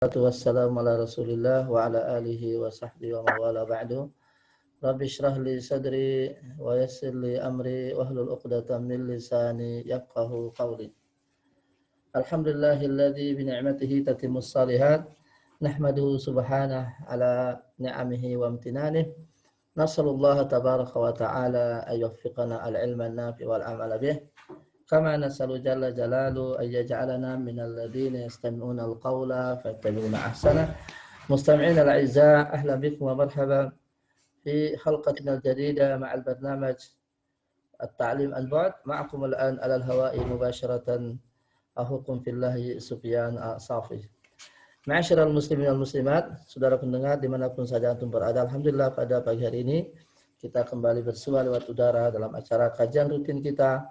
Wassalamu ala Rasulillah wa ala alihi wa sahbihi wa mawala ba'du. Rabbi shrah li sadri wa yassir li amri wa hlul 'uqdatam min lisani yafqahu qawli. Alhamdulillahilladzi bi ni'matihi tatimmus shalihat. Nahmaduhu subhanahu ala ni'amihi wa amtinanihi. Nas'alullaha tabaraka wa ta'ala ay yuwaffiqana al-'ilma an-nafi' wal 'amala bih. Kama nasalu jalla jalalu ayyaj'alana minal ladzina yastami'una al-qawla fayattabi'una ahsana. Mustami'ina al-a'izza, ahlan bikum wa marhaban fi halqatina al-jadida ma'al barnamaj at-ta'lim al-ba'd. Ma'akum al-an 'ala al-hawa'i mubasharatan akhukum fillahi Sufyan Safi. Ma'asyiral muslimin wal muslimat, saudara pendengar dimanapun saja antum berada, alhamdulillah pada pagi hari ini kita kembali bersua lewat udara dalam acara kajian rutin kita,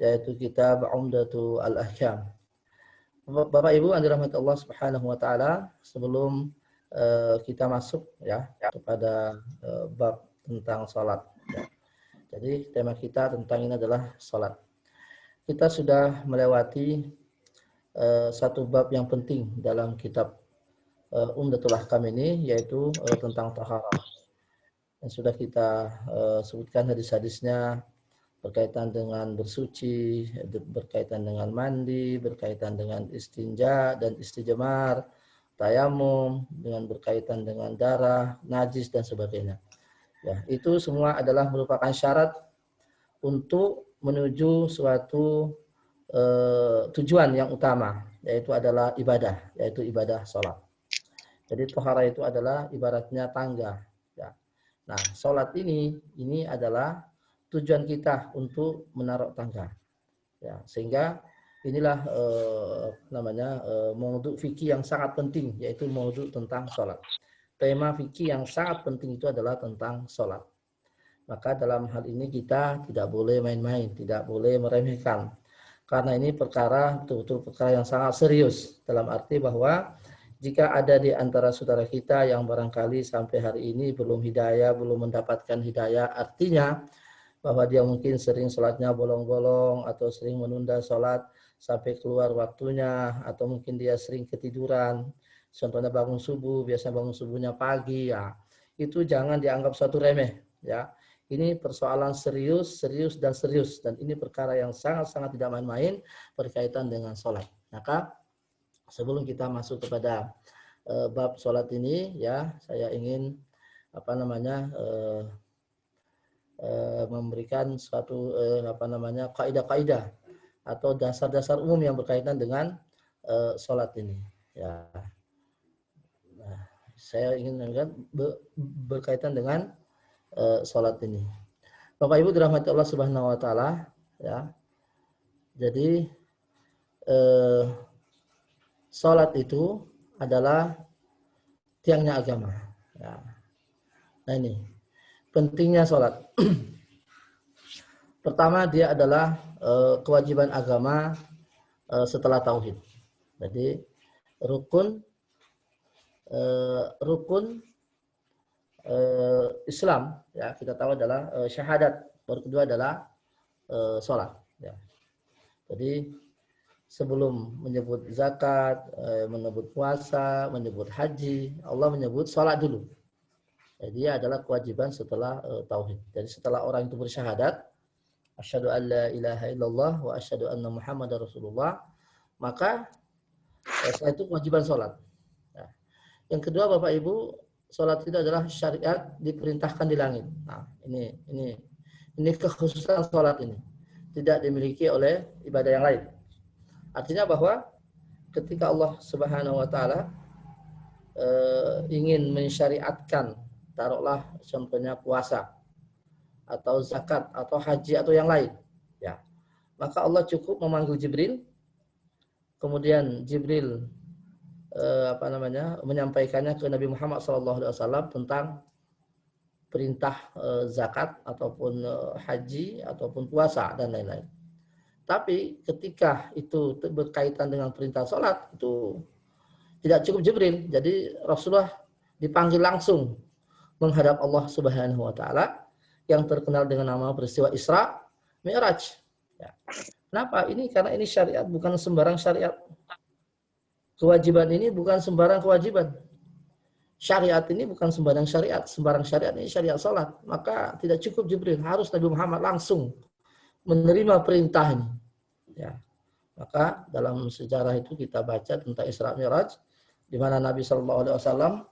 yaitu kitab Umdatul Ahkam. Bapak Ibu yang dirahmati Allah Subhanahu wa taala, sebelum kita masuk kepada bab tentang salat. Jadi tema kita tentang ini adalah salat. Kita sudah melewati satu bab yang penting dalam kitab Umdatul Ahkam ini, yaitu tentang taharah. Yang sudah kita sebutkan hadis-hadisnya berkaitan dengan bersuci, berkaitan dengan mandi, berkaitan dengan istinja dan istijmar, tayamum, dengan berkaitan dengan darah, najis dan sebagainya. Ya, itu semua adalah merupakan syarat untuk menuju suatu tujuan yang utama, yaitu adalah ibadah, yaitu ibadah sholat. Jadi taharah itu adalah ibaratnya tangga. Ya. Nah, sholat ini adalah tujuan kita untuk menaruh tangga, ya, sehingga inilah maudhu fikih yang sangat penting, yaitu maudhu tentang sholat. Tema fikih yang sangat penting itu adalah tentang sholat. Maka dalam hal ini kita tidak boleh main-main, tidak boleh meremehkan, karena ini perkara betul-betul perkara yang sangat serius, dalam arti bahwa jika ada di antara saudara kita yang barangkali sampai hari ini belum hidayah, belum mendapatkan hidayah, artinya bahwa dia mungkin sering sholatnya bolong-bolong, atau sering menunda sholat sampai keluar waktunya, atau mungkin dia sering ketiduran, contohnya bangun subuh, biasa bangun subuhnya pagi, ya itu jangan dianggap suatu remeh, ya. Ini persoalan serius dan ini perkara yang sangat-sangat tidak main-main berkaitan dengan sholat. Maka sebelum kita masuk kepada bab sholat ini, ya, saya ingin memberikan suatu kaidah-kaidah atau dasar-dasar umum yang berkaitan dengan sholat ini. Ya, nah, saya ingin berkaitan dengan sholat ini. Bapak Ibu dirahmati Allah Subhanahu wa taala, ya. Jadi sholat itu adalah tiangnya agama. Ya. Nah ini pentingnya sholat. Pertama, dia adalah kewajiban agama setelah tauhid. Jadi rukun Islam, ya, kita tahu adalah syahadat. Baru kedua adalah sholat. Ya. Jadi sebelum menyebut zakat, menyebut puasa, menyebut haji, Allah menyebut sholat dulu. Jadi dia adalah kewajiban setelah tauhid. Jadi setelah orang itu bersyahadat, asyhadu an la ilaha illallah wa asyhadu anna muhammadar rasulullah, maka setelah itu kewajiban sholat. Nah, yang kedua, Bapak Ibu, sholat itu adalah syariat diperintahkan di langit. Nah, ini kekhususan sholat ini tidak dimiliki oleh ibadah yang lain. Artinya bahwa ketika Allah Subhanahu wa taala ingin mensyariatkan, taruhlah contohnya puasa atau zakat atau haji atau yang lain, ya, maka Allah cukup memanggil Jibril, kemudian Jibril menyampaikannya ke Nabi Muhammad SAW tentang perintah zakat ataupun haji ataupun puasa dan lain-lain. Tapi ketika itu berkaitan dengan perintah sholat, itu tidak cukup Jibril. Jadi Rasulullah dipanggil langsung menghadap Allah Subhanahu wa taala yang terkenal dengan nama peristiwa Isra Mi'raj. Ya. Kenapa? Karena ini syariat bukan sembarang syariat. kewajiban ini bukan sembarang kewajiban. Syariat ini bukan sembarang syariat. Sembarang syariat ini syariat salat. Maka tidak cukup Jibril, harus Nabi Muhammad langsung menerima perintah ini. Ya. Maka dalam sejarah itu kita baca tentang Isra Mi'raj, di mana Nabi SAW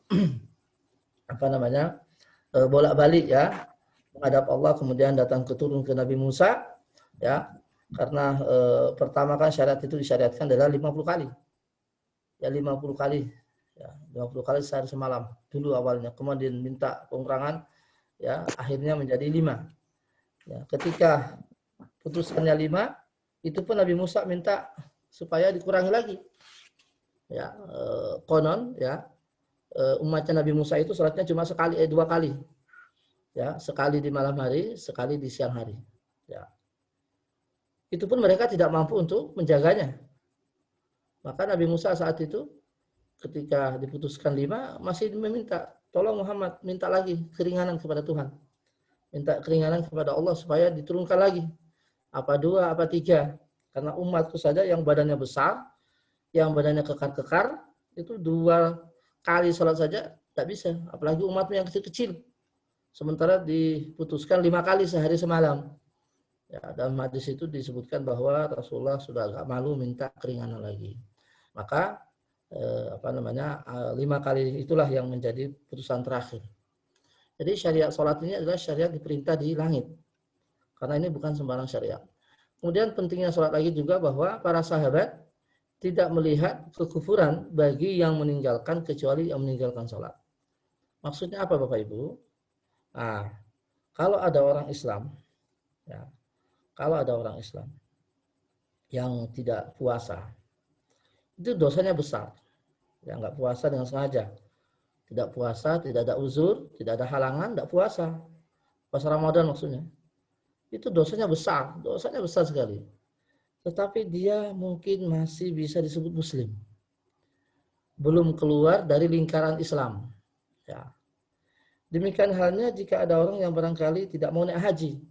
bolak-balik ya menghadap Allah, kemudian datang turun ke Nabi Musa ya, karena pertama kan syariat itu disyariatkan adalah 50 kali. Ya 50 kali. Ya, 50 kali sehari semalam dulu awalnya, kemudian minta pengurangan ya, akhirnya menjadi 5. Ya, ketika putusannya 5, itu pun Nabi Musa minta supaya dikurangi lagi. Ya, konon ya, umatnya Nabi Musa itu sholatnya cuma 2 kali. Ya, sekali di malam hari, sekali di siang hari. Ya. Itu pun mereka tidak mampu untuk menjaganya. Maka Nabi Musa saat itu ketika diputuskan 5 masih meminta, tolong Muhammad minta lagi keringanan kepada Tuhan. Minta keringanan kepada Allah supaya diturunkan lagi. Apa 2, apa 3. Karena umatku saja yang badannya besar, yang badannya kekar-kekar, itu 2 kali sholat saja tak bisa. Apalagi umatmu yang kecil-kecil. Sementara diputuskan 5 kali sehari semalam. Ya, dalam hadis itu disebutkan bahwa Rasulullah sudah agak malu minta keringanan lagi. Maka 5 kali itulah yang menjadi putusan terakhir. Jadi syariat sholat ini adalah syariat diperintah di langit. Karena ini bukan sembarang syariat. Kemudian pentingnya sholat lagi juga bahwa para sahabat tidak melihat kekufuran bagi yang meninggalkan kecuali yang meninggalkan sholat. Maksudnya apa Bapak Ibu? Nah, kalau ada orang Islam, ya, kalau ada orang Islam yang tidak puasa, itu dosanya besar. Ya, nggak puasa dengan sengaja. Tidak puasa, tidak ada uzur, tidak ada halangan, tidak puasa. Puasa Ramadan maksudnya. Itu dosanya besar sekali. Tetapi dia mungkin masih bisa disebut Muslim. Belum keluar dari lingkaran Islam. Ya. Demikian halnya jika ada orang yang barangkali tidak mau naik haji.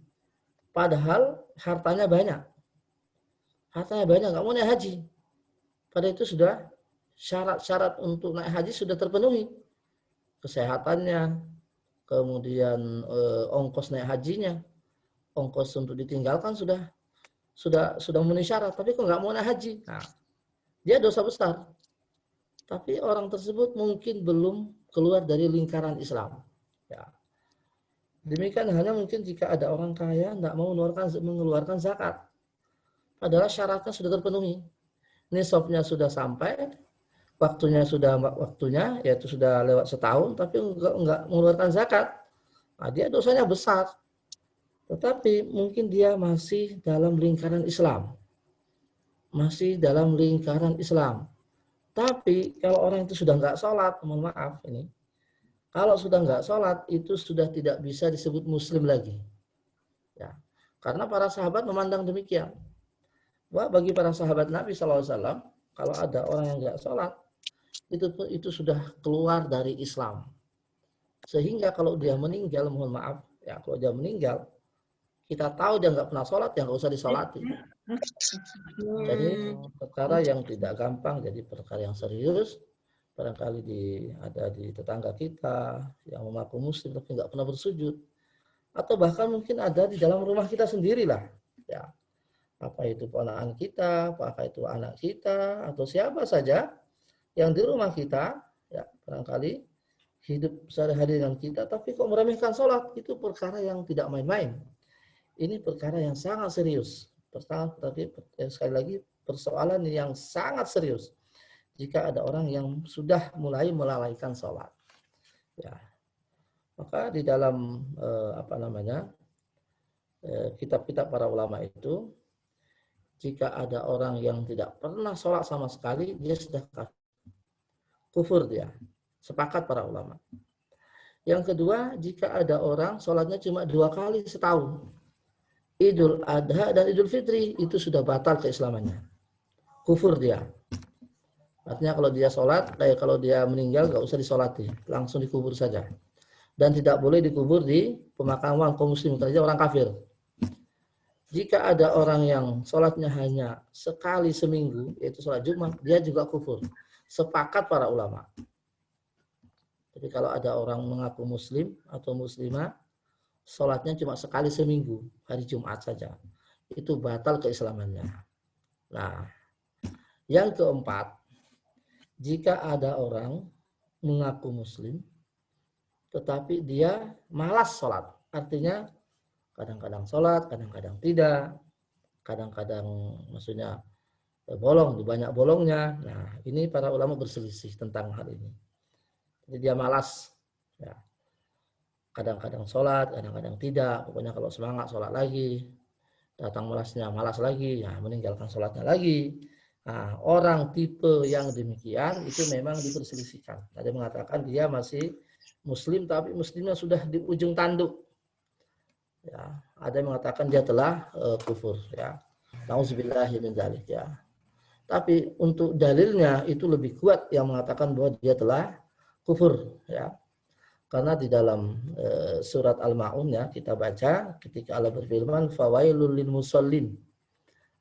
Padahal hartanya banyak. Nggak mau naik haji. Padahal itu sudah syarat-syarat untuk naik haji sudah terpenuhi. Kesehatannya, kemudian ongkos naik hajinya, ongkos untuk ditinggalkan sudah memenuhi syarat, tapi kok nggak mau naik haji. Nah, dia dosa besar. Tapi orang tersebut mungkin belum keluar dari lingkaran Islam. Ya. Demikian halnya mungkin jika ada orang kaya tidak mau mengeluarkan zakat. Padahal syaratnya sudah terpenuhi. Nisabnya sudah sampai, waktunya yaitu sudah lewat setahun, tapi enggak mengeluarkan zakat. Nah, dia dosanya besar. Tetapi mungkin dia masih dalam lingkaran Islam. Tapi kalau orang itu sudah enggak sholat, mohon maaf ini, kalau sudah enggak sholat, itu sudah tidak bisa disebut Muslim lagi. Ya. Karena para sahabat memandang demikian. Wah, bagi para sahabat Nabi SAW, kalau ada orang yang enggak sholat, itu sudah keluar dari Islam. Sehingga kalau dia meninggal, mohon maaf, ya kalau dia meninggal, kita tahu dia nggak pernah sholat, ya nggak usah disolati. Jadi perkara yang tidak gampang, jadi perkara yang serius. Barangkali ada di tetangga kita yang mengaku Muslim tapi nggak pernah bersujud, atau bahkan mungkin ada di dalam rumah kita sendirilah. Ya, apa itu ponakan kita, apakah itu anak kita, atau siapa saja yang di rumah kita, ya barangkali hidup sehari-hari dengan kita, tapi kok meremehkan sholat, itu perkara yang tidak main-main. Ini perkara yang sangat serius. Tapi sekali lagi persoalan yang sangat serius. Jika ada orang yang sudah mulai melalaikan sholat, ya, maka di dalam kitab-kitab para ulama itu, jika ada orang yang tidak pernah sholat sama sekali, dia sudah kufur dia. Sepakat para ulama. Yang kedua, jika ada orang sholatnya cuma 2 kali setahun, Idul Adha dan Idul Fitri, itu sudah batal keislamannya. Kufur dia. Artinya kalau dia sholat, kalau dia meninggal nggak usah disolati, langsung dikubur saja. Dan tidak boleh dikubur di pemakaman kaum muslim, karena orang kafir. Jika ada orang yang sholatnya hanya sekali seminggu, yaitu sholat Jumat, dia juga kufur. sepakat para ulama. Jadi kalau ada orang mengaku muslim atau muslimah, sholatnya cuma sekali seminggu, hari Jumat saja, itu batal keislamannya. Nah, yang keempat, jika ada orang mengaku muslim, tetapi dia malas sholat. Artinya kadang-kadang sholat, kadang-kadang tidak, kadang-kadang maksudnya bolong, di banyak bolongnya. Nah, ini para ulama berselisih tentang hal ini. Jadi dia malas, ya. Kadang-kadang sholat, kadang-kadang tidak. Pokoknya kalau semangat sholat lagi, datang malasnya malas lagi, ya meninggalkan sholatnya lagi. Nah, orang tipe yang demikian itu memang diperselisihkan. Ada yang mengatakan dia masih muslim, tapi muslimnya sudah di ujung tanduk. Ya, ada yang mengatakan dia telah kufur. Ya, nauzubillahi min dzalik, ya. Tapi untuk dalilnya itu lebih kuat yang mengatakan bahwa dia telah kufur, ya. Karena di dalam surat Al-Ma'un, ya, kita baca ketika Allah berfirman fawailul lil musallin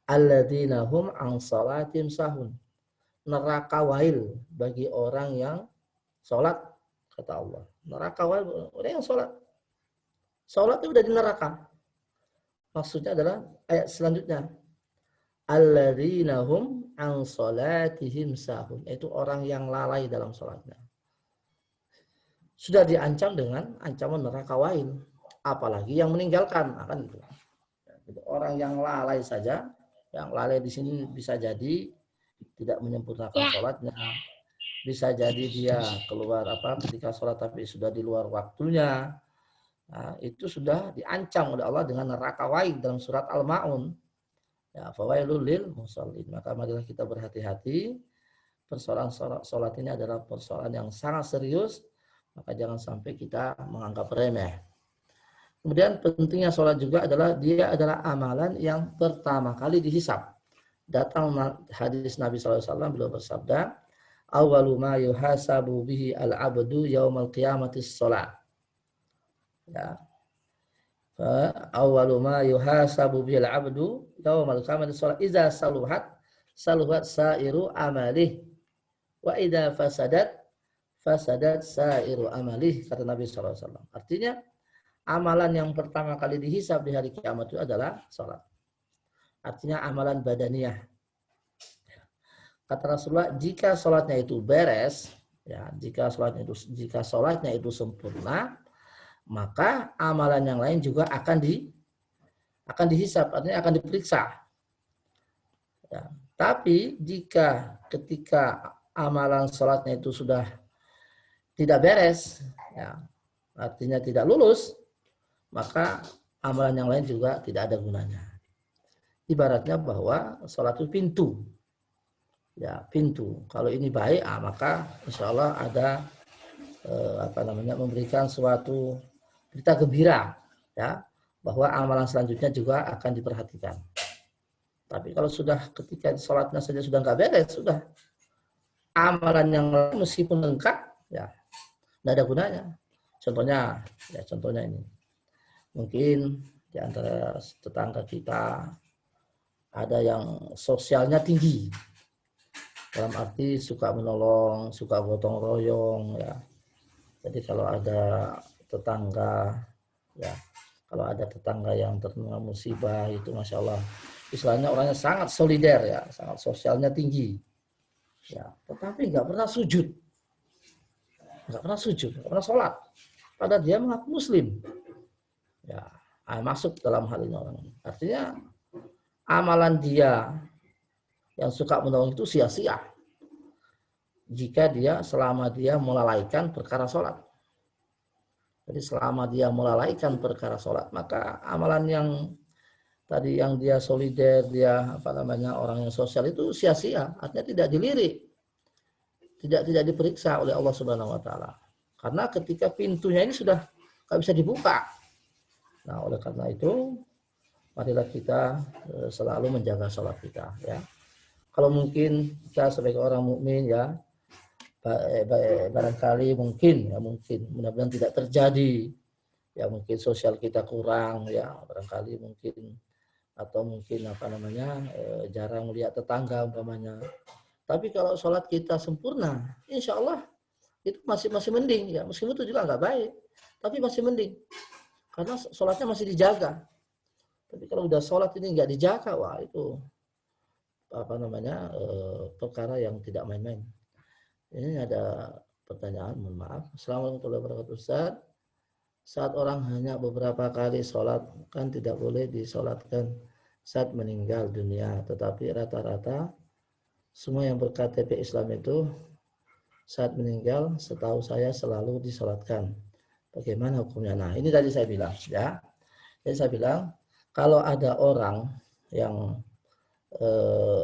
alladzina hum an shalatim sahun. Neraka wail bagi orang yang sholat, kata Allah. Neraka wail orang yang sholat. Sholat itu udah di neraka. Maksudnya adalah ayat selanjutnya. Alladzina hum an salatihim sahun. Itu orang yang lalai dalam sholatnya. Sudah diancam dengan ancaman neraka wail. Apalagi yang meninggalkan. Akan itu. Jadi orang yang lalai saja, yang lalai di sini bisa jadi tidak menyempurnakan sholatnya. Bisa jadi dia keluar ketika sholat tapi sudah di luar waktunya. Nah, itu sudah diancam oleh Allah dengan neraka wail dalam surat Al-Ma'un. Ya, fawailul lil musallin. Maka marilah kita berhati-hati. Persoalan sholat ini adalah persoalan yang sangat serius. Maka jangan sampai kita menganggap remeh. Kemudian pentingnya sholat juga adalah dia adalah amalan yang pertama kali dihisab. Datang hadis Nabi SAW, beliau bersabda, awwalu ma yuhasabu bihi al-abdu yaumal qiyamatis sholat. Ya. Awwalu ma yuhasabu bil 'abdu yaumal qiyamati shalah idza saluhat sairu amalih wa idza fasadat sairu amalih, kata Nabi sallallahu alaihi wasallam. Artinya amalan yang pertama kali dihisab di hari kiamat itu adalah salat. Artinya amalan badaniyah. Kata Rasulullah, jika salatnya itu beres, ya, jika salatnya itu sempurna, maka amalan yang lain juga akan dihisab, artinya akan diperiksa. Ya. Tapi jika ketika amalan sholatnya itu sudah tidak beres, ya, artinya tidak lulus, maka amalan yang lain juga tidak ada gunanya. Ibaratnya bahwa sholat itu pintu. Ya, pintu. Kalau ini baik, maka insya Allah ada memberikan suatu berita gembira, ya, bahwa amalan selanjutnya juga akan diperhatikan. Tapi kalau sudah ketika sholatnya saja sudah nggak beres, sudah amalan yang meskipun lengkap, ya nggak ada gunanya. Contohnya ini, mungkin di antara tetangga kita ada yang sosialnya tinggi, dalam arti suka menolong, suka gotong royong, ya. Jadi kalau ada tetangga, ya, kalau ada tetangga yang terkena musibah itu, masya Allah, istilahnya orangnya sangat solider, ya, sangat sosialnya tinggi, ya, tetapi nggak pernah sujud, nggak pernah sholat, padahal dia mengaku muslim, ya, masuk dalam hal ini orang. Artinya amalan dia yang suka menolong itu sia-sia jika selama dia melalaikan perkara sholat. Jadi selama dia melalaikan perkara sholat, maka amalan yang tadi yang dia solider, dia orang yang sosial itu sia-sia, artinya tidak dilirik, tidak diperiksa oleh Allah Subhanahu Wa Taala. Karena ketika pintunya ini sudah nggak bisa dibuka. Nah, oleh karena itu, marilah kita selalu menjaga sholat kita. Ya, kalau mungkin kita sebagai orang mukmin, ya, barangkali mungkin mudah-mudahan tidak terjadi, ya, mungkin sosial kita kurang, ya, barangkali mungkin, atau mungkin jarang melihat tetangga umpamanya, Tapi kalau sholat kita sempurna, insya Allah itu masih mending ya, meskipun itu juga nggak baik, tapi masih mending karena sholatnya masih dijaga. Tapi kalau udah sholat ini nggak dijaga, wah itu apa namanya perkara yang tidak main-main. Ini ada pertanyaan, mohon maaf. Assalamualaikum warahmatullahi wabarakatuh, Ustaz. Saat orang hanya beberapa kali sholat, kan tidak boleh disolatkan saat meninggal dunia. Tetapi rata-rata semua yang ber-KTP Islam itu saat meninggal, setahu saya selalu disolatkan. Bagaimana hukumnya? Nah, ini tadi saya bilang, ya. Jadi saya bilang, kalau ada orang yang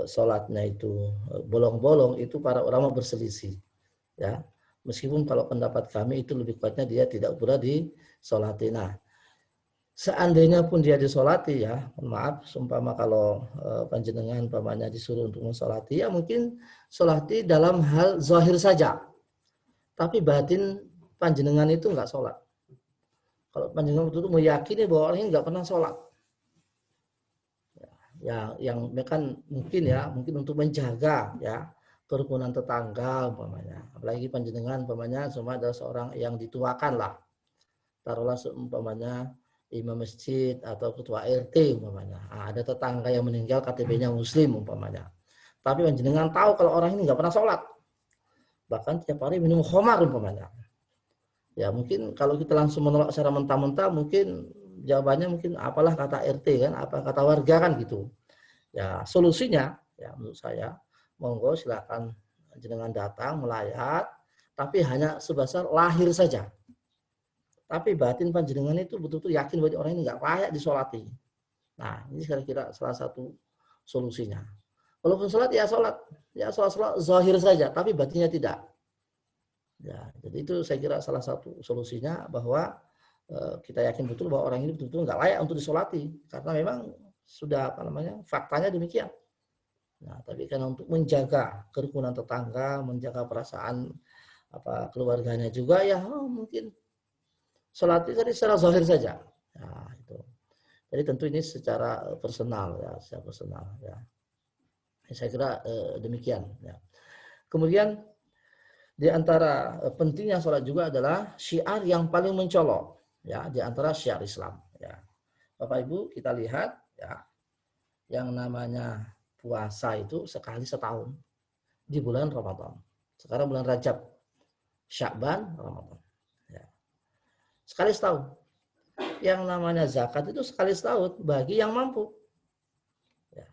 sholatnya itu bolong-bolong, itu para ulama berselisih, ya. Meskipun kalau pendapat kami itu lebih kuatnya dia tidak pula disolati. Nah, seandainya pun dia disolati, ya, maaf, seumpama kalau panjenengan pamannya disuruh untuk mensolati, ya mungkin solati dalam hal zahir saja, tapi batin panjenengan itu enggak sholat. Kalau panjenengan itu meyakini bahwa orang ini enggak pernah sholat, ya, yang kan mungkin untuk menjaga, ya, kerukunan tetangga umpamanya, apalagi panjenengan umpamanya semua adalah seorang yang dituakan lah, taruhlah umpamanya imam masjid atau ketua RT umpamanya, ada tetangga yang meninggal KTP-nya muslim umpamanya, tapi panjenengan tahu kalau orang ini nggak pernah sholat, bahkan tiap hari minum khamar umpamanya, ya mungkin kalau kita langsung menolak secara mentah-mentah mungkin jawabannya mungkin apalah kata RT kan, apa kata warga kan gitu. Ya solusinya ya menurut saya monggo silakan jenengan datang melayat, tapi hanya sebesar lahir saja. Tapi batin panjenengan itu betul-betul yakin bahwa orang ini nggak layak disolati. Nah ini kira-kira salah satu solusinya. Walaupun sholat ya sholat zahir saja, tapi batinnya tidak. Ya, jadi itu saya kira salah satu solusinya bahwa kita yakin betul bahwa orang ini betul-betul nggak layak untuk disolati karena memang sudah faktanya demikian. Nah, tapi karena untuk menjaga kerukunan tetangga, menjaga perasaan keluarganya juga, ya mungkin sholat itu secara zahir saja. Nah, itu. Jadi tentu ini secara personal ya, secara personal ya. Saya kira demikian ya. Kemudian di antara pentingnya sholat juga adalah syiar yang paling mencolok ya, di antara syiar Islam ya. Bapak Ibu kita lihat ya, yang namanya puasa itu sekali setahun di bulan Ramadan. Sekarang bulan Rajab, Sya'ban, Ramadan. Ya. Sekali setahun. Yang namanya zakat itu sekali setahun bagi yang mampu. Ya.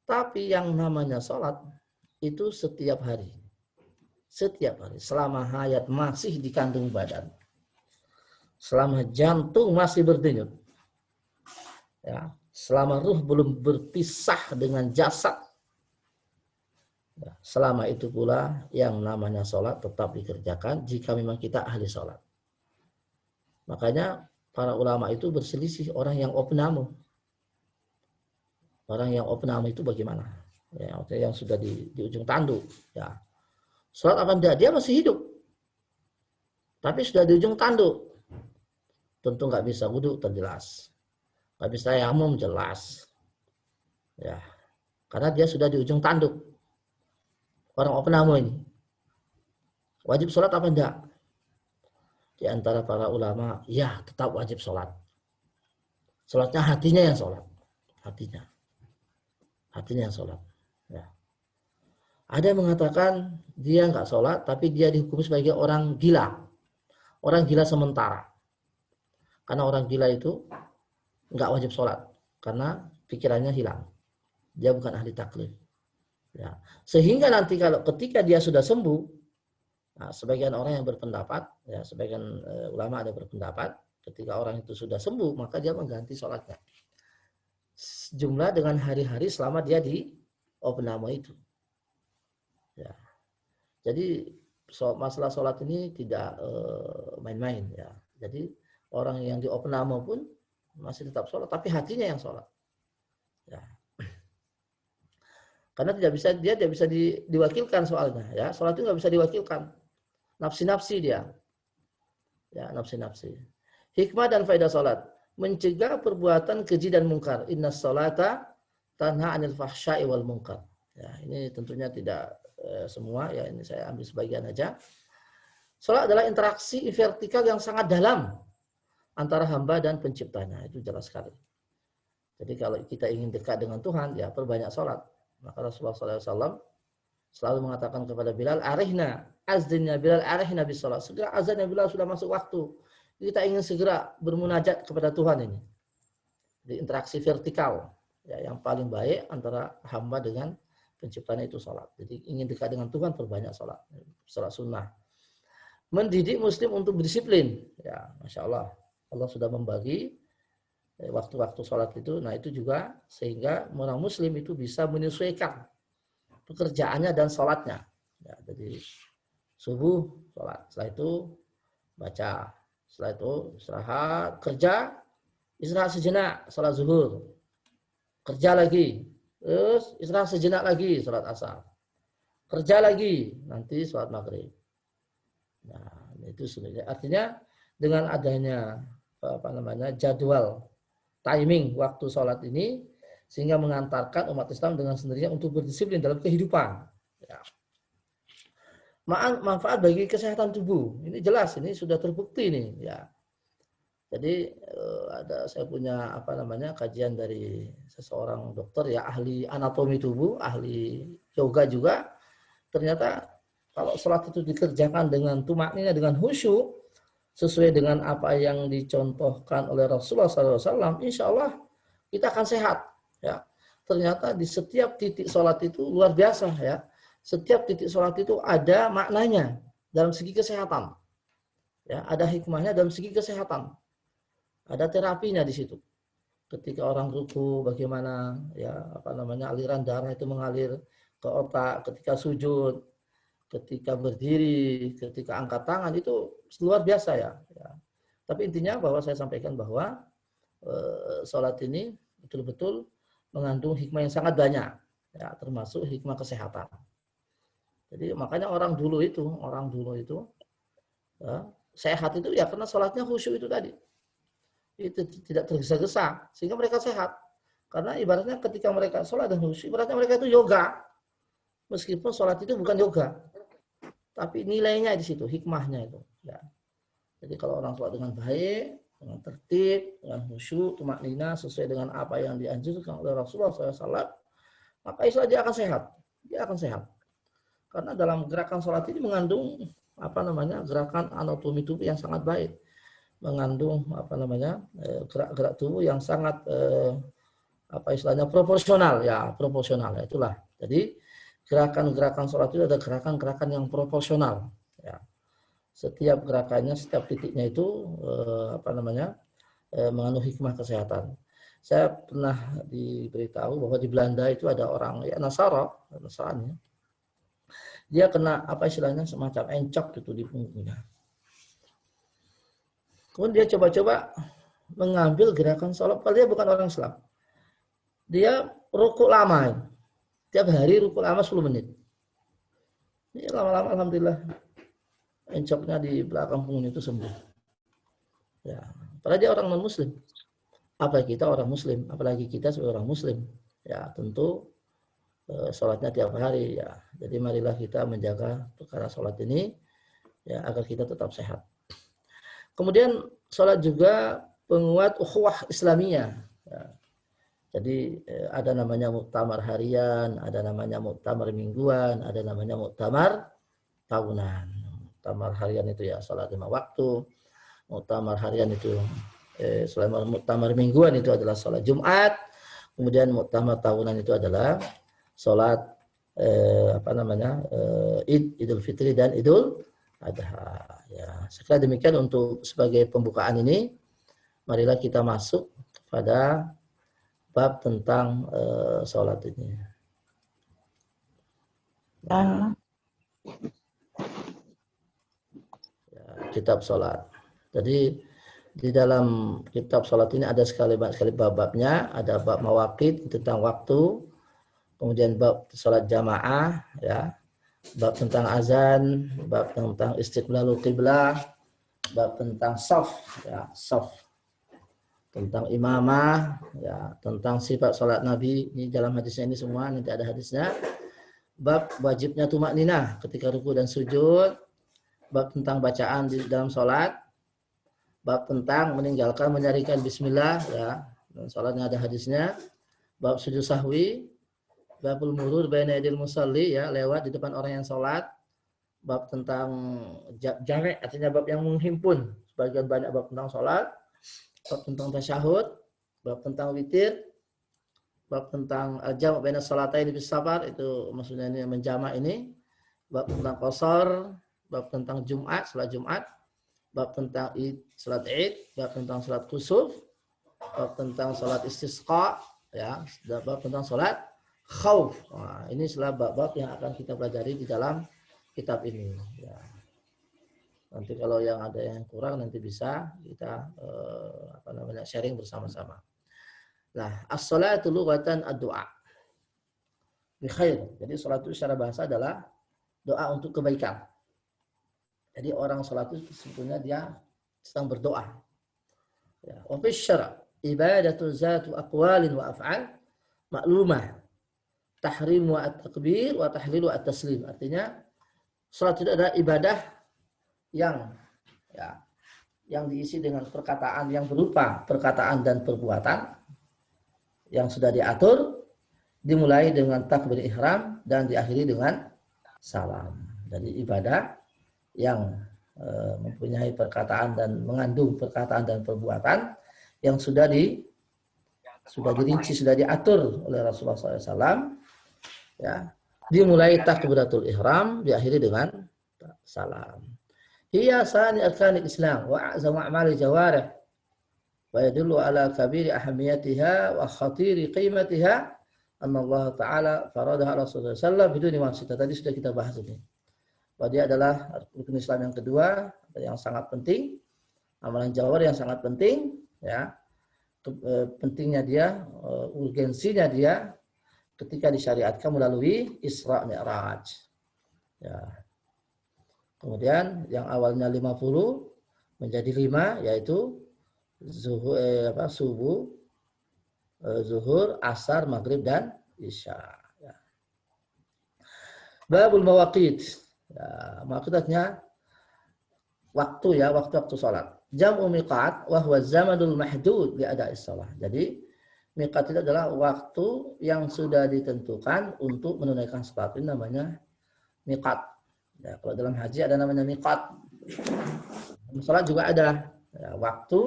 Tapi yang namanya sholat itu setiap hari. Setiap hari. Selama hayat masih dikandung badan. Selama jantung masih berdenyut. Ya. Selama ruh belum berpisah dengan jasad, selama itu pula yang namanya sholat tetap dikerjakan jika memang kita ahli sholat. Makanya para ulama itu berselisih orang yang opname. Orang yang opname itu bagaimana? Ya, yang sudah di ujung tanduk. Ya. Sholat apa enggak? Dia masih hidup. Tapi sudah di ujung tanduk. Tentu nggak bisa wudhu, terjelas. Nggak bisa tayamum, jelas. Ya. Karena dia sudah di ujung tanduk. Orang opname ini. Wajib sholat apa enggak? Di antara para ulama, ya tetap wajib sholat. Sholatnya hatinya yang sholat. Hatinya yang sholat. Ya. Ada yang mengatakan dia nggak sholat, tapi dia dihukum sebagai orang gila. Orang gila sementara. Karena orang gila itu nggak wajib sholat. Karena pikirannya hilang. Dia bukan ahli taklif. Ya. Sehingga nanti ketika dia sudah sembuh, nah, sebagian orang yang berpendapat, ya sebagian ulama ada berpendapat, ketika orang itu sudah sembuh, maka dia mengganti sholatnya. Jumlah dengan hari-hari selama dia di opname itu. Ya. Jadi masalah sholat ini tidak main-main ya. Jadi orang yang di opname pun masih tetap sholat, tapi hatinya yang sholat. Ya. Karena dia tidak bisa diwakilkan soalnya. Ya, sholat itu nggak bisa diwakilkan. Nafsi-nafsi dia. Ya, nafsi-nafsi. Hikmah dan faedah sholat. Mencegah perbuatan keji dan mungkar. Inna sholata tanha anil fahsya'i wal munkar. Ya, ini tentunya tidak semua ya, ini saya ambil sebagian aja. Salat adalah interaksi vertikal yang sangat dalam antara hamba dan penciptanya, itu jelas sekali. Jadi kalau kita ingin dekat dengan Tuhan, ya perbanyak salat. Maka Rasulullah SAW selalu mengatakan kepada Bilal, arihna, azdinnya Bilal, arihna bis salat. Segera azannya Bilal, sudah masuk waktu. Kita ingin segera bermunajat kepada Tuhan ini. Di interaksi vertikal, ya, yang paling baik antara hamba dengan penciptanya itu salat. Jadi ingin dekat dengan Tuhan, perbanyak salat. Salat sunnah. Mendidik muslim untuk berdisiplin. Ya, Masya Allah. Allah sudah membagi waktu-waktu sholat itu. Nah itu juga sehingga orang muslim itu bisa menyesuaikan pekerjaannya dan sholatnya. Ya, jadi subuh sholat, setelah itu baca, setelah itu istirahat, kerja, istirahat sejenak, sholat zuhur, kerja lagi, terus istirahat sejenak lagi, sholat asar, kerja lagi, nanti sholat maghrib. Nah itu sebenarnya artinya dengan adanya jadwal timing waktu sholat ini sehingga mengantarkan umat Islam dengan sendirinya untuk berdisiplin dalam kehidupan. Ya. Manfaat bagi kesehatan tubuh ini jelas, ini sudah terbukti nih. Ya. Jadi saya punya kajian dari seseorang dokter ya, ahli anatomi tubuh, ahli yoga juga. Ternyata kalau sholat itu dikerjakan dengan tumaknina, dengan khusyuk, sesuai dengan apa yang dicontohkan oleh Rasulullah SAW, insya Allah kita akan sehat. Ya, ternyata di setiap titik sholat itu luar biasa ya. Setiap titik sholat itu ada maknanya dalam segi kesehatan. Ya, ada hikmahnya dalam segi kesehatan. Ada terapinya di situ. Ketika orang ruku, bagaimana ya aliran darah itu mengalir ke otak. Ketika sujud, ketika berdiri, ketika angkat tangan, itu luar biasa ya. Tapi intinya bahwa saya sampaikan bahwa sholat ini betul-betul mengandung hikmah yang sangat banyak, ya, termasuk hikmah kesehatan. Jadi makanya orang dulu itu ya, sehat itu ya karena sholatnya khusyuk itu tadi. Itu tidak tergesa-gesa sehingga mereka sehat. Karena ibaratnya ketika mereka sholat dan khusyuk, ibaratnya mereka itu yoga. Meskipun sholat itu bukan yoga, tapi nilainya di situ, hikmahnya itu. Ya. Jadi kalau orang sholat dengan baik, dengan tertib, dengan khusyuk, tumaknina, sesuai dengan apa yang dianjurkan oleh Rasulullah SAW, maka insya Allah dia akan sehat. Dia akan sehat. Karena dalam gerakan sholat ini mengandung gerakan anatomi tubuh yang sangat baik, mengandung gerak-gerak tubuh yang sangat proporsional ya, proporsional. Itulah. Jadi gerakan-gerakan sholat itu ada gerakan-gerakan yang proporsional. Ya. Setiap gerakannya, setiap titiknya itu mengandung hikmah kesehatan. Saya pernah diberitahu bahwa di Belanda itu ada orang ya Nasrani. Dia kena semacam encok gitu di punggungnya. Kemudian dia coba-coba mengambil gerakan sholat, padahal dia bukan orang Islam. Dia rukuk lama. Tiap hari rukuk lama 10 menit. Ini lama-lama alhamdulillah encoknya di belakang punggung itu sembuh. Ya, padahal dia orang non-muslim. Apalagi kita orang muslim, apalagi kita sebagai orang muslim. Ya, tentu sholatnya tiap hari ya. Jadi marilah kita menjaga perkara sholat ini ya agar kita tetap sehat. Kemudian sholat juga penguat ukhuwah Islamiyah. Ya. Jadi ada namanya muktamar harian, ada namanya muktamar mingguan, ada namanya muktamar tahunan. Muktamar harian itu ya salat 5 waktu. Muktamar harian itu muktamar mingguan itu adalah salat Jumat. Kemudian muktamar tahunan itu adalah salat Idul Fitri dan Idul Adha. Ya, sekali demikian untuk sebagai pembukaan ini, marilah kita masuk pada bab tentang sholat ini. Ya, kitab sholat. Jadi di dalam kitab sholat ini ada sekali bab-babnya. Ada bab mawaqit tentang waktu, kemudian bab sholat jamaah, ya, bab tentang azan, bab tentang istiqbalul qiblah, bab tentang shaf, ya, shaf, tentang imamah, ya, tentang sifat sholat Nabi. Ini dalam hadisnya ini semua, nanti ada hadisnya. bab wajibnya tumakninah ketika ruku dan sujud, bab tentang bacaan di dalam sholat, bab tentang meninggalkan menyarikan bismillah ya, dan sholatnya ada hadisnya, bab sujud sahwi, babul murur baina yadil musalli ya, lewat di depan orang yang sholat, bab tentang jami' artinya bab yang menghimpun sebagian banyak bab tentang sholat, bab tentang tasyahud, bab tentang witir, bab tentang al-jam' baina sholataini bis safar, itu maksudnya ini menjamak ini, bab tentang qasar, bab tentang Jumat, salat Jumat, bab tentang Id, salat Id, bab tentang salat kusuf, bab tentang salat istisqa ya, bab tentang salat khauf. Nah, ini adalah bab-bab yang akan kita pelajari di dalam kitab ini ya. Nanti kalau yang ada yang kurang nanti bisa kita sharing bersama-sama. Nah, as-salatu lughatan ad-du'a bi khair. Jadi salat itu secara bahasa adalah doa untuk kebaikan. Jadi orang salat itu sebetulnya dia sedang berdoa. Ya, wa fi syara' ibadatu zatu aqwalin wa af'al maklumah. Tahrimu at-takbir wa tahlilu at-taslim. Artinya salat itu adalah ibadah yang diisi dengan perkataan yang berupa perkataan dan perbuatan yang sudah diatur, dimulai dengan takbir ihram dan diakhiri dengan salam. Jadi ibadah yang mempunyai perkataan dan mengandung perkataan dan perbuatan yang sudah dirinci, sudah diatur oleh Rasulullah SAW. Ya, dimulai takbiratul ihram, diakhiri dengan salam. Hiya sani arkanil Islam wa a'zamu a'mali jawarih wa yadullu ala kabiri ahamiyatiha wa khatiri qimatiha anna Allah Ta'ala faradaha ala Rasulullah SAW biduni wasitah. Tadi sudah kita bahas ini. Bahwa dia adalah rukun Islam yang kedua yang sangat penting, amalan jawarih yang sangat penting ya. Pentingnya dia, urgensinya dia ketika disyariatkan melalui Isra Mi'raj. Ya. Kemudian yang awalnya 50 menjadi 5 yaitu subuh, zuhur, asar, maghrib dan isya. Ya. Babul mawaqit. Ya, maksudnya waktu ya, waktu salat. Jam'u miqat wa huwa zamanul mahdud li ada'is shalah. Jadi miqat itu adalah waktu yang sudah ditentukan untuk menunaikan salat. Ini namanya miqat. Ya, kalau dalam haji ada namanya miqat. Salat juga ada ya, waktu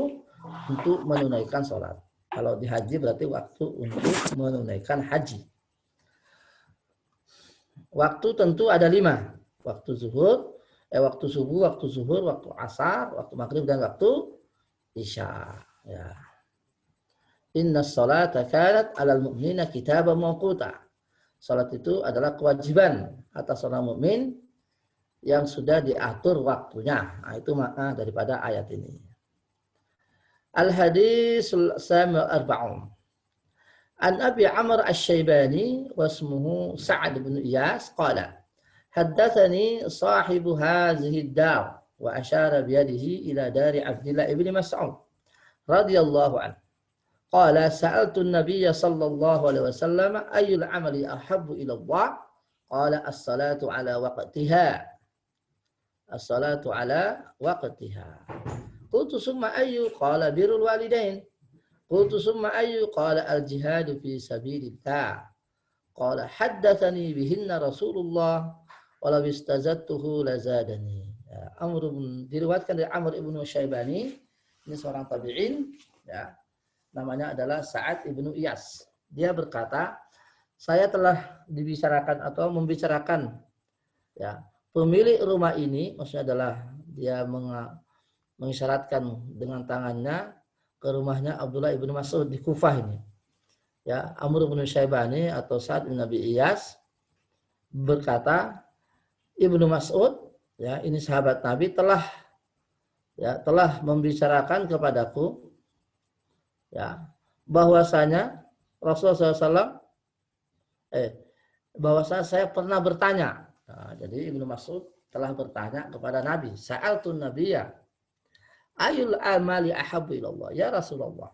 untuk menunaikan salat. Kalau di haji berarti waktu untuk menunaikan haji. Waktu tentu ada 5. Waktu zuhur, waktu subuh, waktu zuhur, waktu asar, waktu maghrib dan waktu isya. Ya. Inna salata kanat alal mu'minina kitaban mawquta. Salat itu adalah kewajiban atas orang mukmin yang sudah diatur waktunya. Nah, itu makna daripada ayat ini. Al-hadisul sami arba'un. An Abi Amr Asy-Syaibani wasmuhu Sa'ad bin Iyas qala haddatsani sahibu hadhihi ad-dar wa asyara bi yadihi ila dari Abdullah ibn Mas'ud radhiyallahu anhu. Qala sa'altu an-nabiy sallallahu alaihi wasallam ayyul amali ahabbu ila Allah? Qala as-salatu ala waqtiha. As-salatu ala waqtiha. Qultu summa ayyu? Qala birrul walidain. Qultu summa ayyu? Qala al-jihadu fi sabilillah. Qala haddatsani bihinna Rasulullah walau istazadtuhu lazadani. Diriwayatkan dari Amr ibn Syaibani, ini seorang tabi'in ya. Namanya adalah Sa'ad ibnu Iyas. Dia berkata, saya telah dibicarakan atau membicarakan ya, pemilik rumah ini, maksudnya adalah dia mengisyaratkan dengan tangannya ke rumahnya Abdullah ibnu Mas'ud di Kufah ini. Ya, Amr ibn Syaibani atau Sa'ad bin Abi Iyas berkata, Ibnu Mas'ud ya, ini sahabat Nabi telah membicarakan kepadaku ya, bahwasanya Rasulullah SAW bahwasanya saya pernah bertanya. Nah, jadi Ibnu Mas'ud telah bertanya kepada Nabi, sa'altun nabiyya ayul amali ahabbu ilallah ya Rasulullah.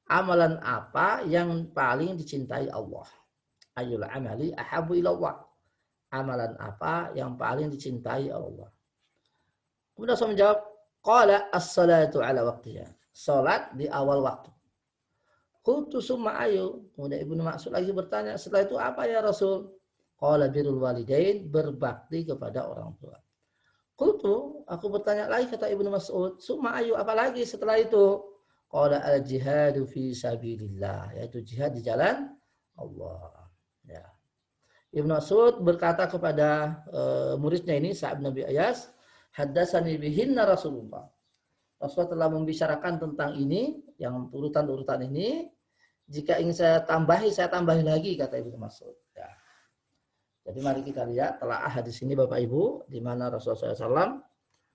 Amalan apa yang paling dicintai Allah? Ayul amali ahabbu ilallah. amalan apa yang paling dicintai Allah? Kemudian Rasul menjawab, qala as-salatu ala waqtiha. Salat di awal waktu. Qultu summa ayu. Kemudian Ibnu Mas'ud lagi bertanya, setelah itu apa ya Rasul? Qala birrul walidain, berbakti kepada orang tua. Qultu, aku bertanya lagi kata Ibnu Mas'ud, summa ayu, apalagi setelah itu? Qala al-jihadu fi sabilillah, yaitu jihad di jalan Allah. Ya. Ibnu Mas'ud berkata kepada muridnya ini, Sa'ad bin Abi Ayyas, haddatsani bihinna Rasulullah. Rasulullah telah membicarakan tentang ini, yang urutan-urutan ini. Jika ingin saya tambahi lagi, kata Ibnu Mas'ud. Ya. Jadi mari kita lihat telah hadis ini Bapak Ibu, di mana Rasulullah SAW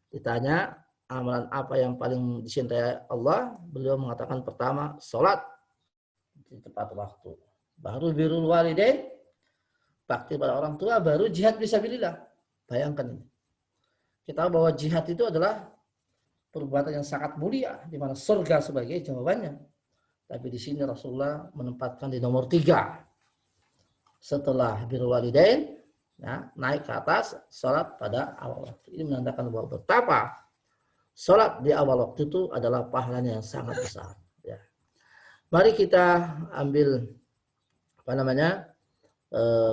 ditanya amalan apa yang paling dicintai Allah, beliau mengatakan pertama sholat di tepat waktu, baru birrul walidain, bakti pada orang tua, baru jihad fisabilillah. Bayangkan ini. Kita tahu bahwa jihad itu adalah perbuatan yang sangat mulia, di mana surga sebagai jawabannya. Tapi di sini Rasulullah menempatkan di nomor 3. Setelah birrul walidain, ya, naik ke atas sholat pada awal waktu. Ini menandakan bahwa betapa sholat di awal waktu itu adalah pahalanya yang sangat besar. Ya. Mari kita ambil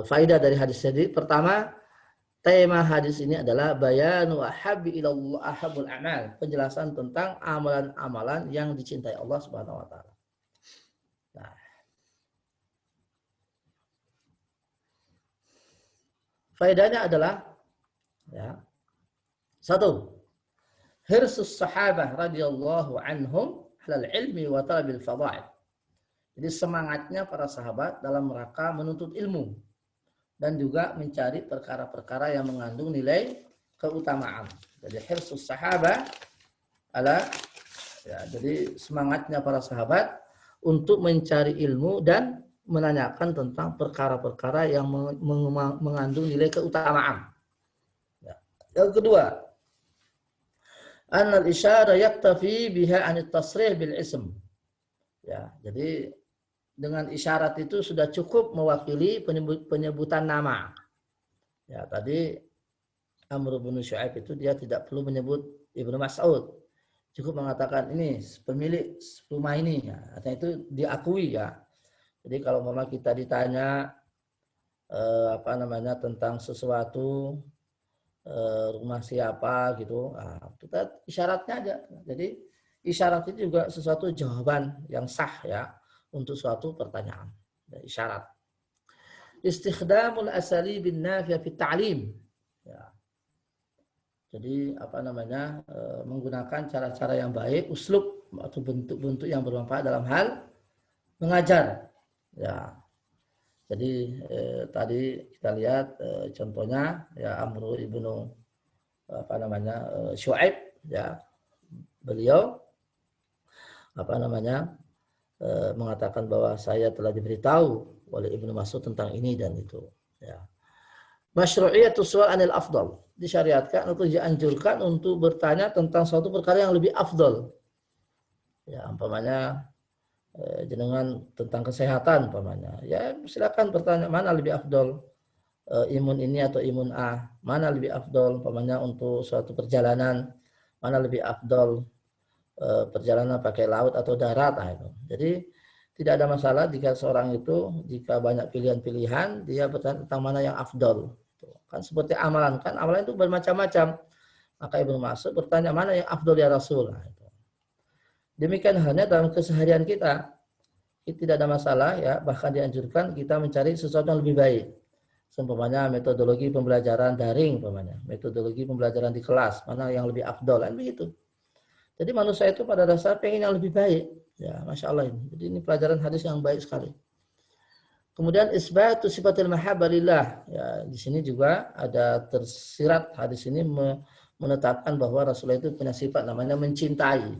faedah dari hadis tadi. Pertama, tema hadis ini adalah bayanu ahabbi ilallah ahabul amal, penjelasan tentang amalan-amalan yang dicintai Allah Subhanahu wa taala. Nah, faedahnya adalah ya, 1. Hirsus sahabah radhiyallahu anhum alal ilmi wa talabil fadail. Jadi semangatnya para sahabat dalam rangka menuntut ilmu dan juga mencari perkara-perkara yang mengandung nilai keutamaan. Jadi hirsus sahabah jadi semangatnya para sahabat untuk mencari ilmu dan menanyakan tentang perkara-perkara yang mengandung nilai keutamaan. Ya. Yang kedua, annal isyara yaktafi biha anit tasrih bil ism. Ya, jadi dengan isyarat itu sudah cukup mewakili penyebutan nama. Ya, tadi Amr bin Syu'aib itu dia tidak perlu menyebut Ibnu Mas'ud. Cukup mengatakan ini pemilik rumah ini, ya. Artinya itu diakui ya. Jadi kalau memang kita ditanya tentang sesuatu, rumah siapa gitu, kita isyaratnya aja. Jadi isyarat itu juga sesuatu jawaban yang sah ya untuk suatu pertanyaan. Isyarat. Istikhdamul asalibin nafi'ah fi ta'lim. Ya. Jadi menggunakan cara-cara yang baik, uslub atau bentuk-bentuk yang bermanfaat dalam hal mengajar. Ya. Jadi tadi kita lihat contohnya ya Amr ibnu Syu'aib ya, beliau mengatakan bahwa saya telah diberitahu oleh Ibnu Mas'ud tentang ini dan itu ya. Masyru'iyatus su'al anil afdal, disyariatkan atau dianjurkan untuk bertanya tentang suatu perkara yang lebih afdal. Ya, umpamanya jenengan tentang kesehatan umpamanya. Ya, silakan bertanya mana lebih afdal, imun ini atau imun A, mana lebih afdal umpamanya untuk suatu perjalanan, mana lebih afdal perjalanan pakai laut atau darat. Nah, itu. Jadi tidak ada masalah jika seorang itu jika banyak pilihan-pilihan dia bertanya tentang mana yang afdal. Kan seperti amalan, kan amalan itu bermacam-macam. Maka Ibnu Mas'ud bertanya mana yang afdal ya Rasul. Nah, itu. Demikian halnya dalam keseharian kita. Tidak ada masalah ya, bahkan dianjurkan kita mencari sesuatu yang lebih baik. Seumpamanya metodologi pembelajaran daring umpamanya, metodologi pembelajaran di kelas, mana yang lebih afdal kan begitu. Jadi manusia itu pada dasar pengen yang lebih baik. Ya, Masya Allah ini. Jadi ini pelajaran hadis yang baik sekali. Kemudian isbatu sifatil mahabbah lillah. Ya, di sini juga ada tersirat hadis ini menetapkan bahwa Rasulullah itu punya sifat namanya mencintai.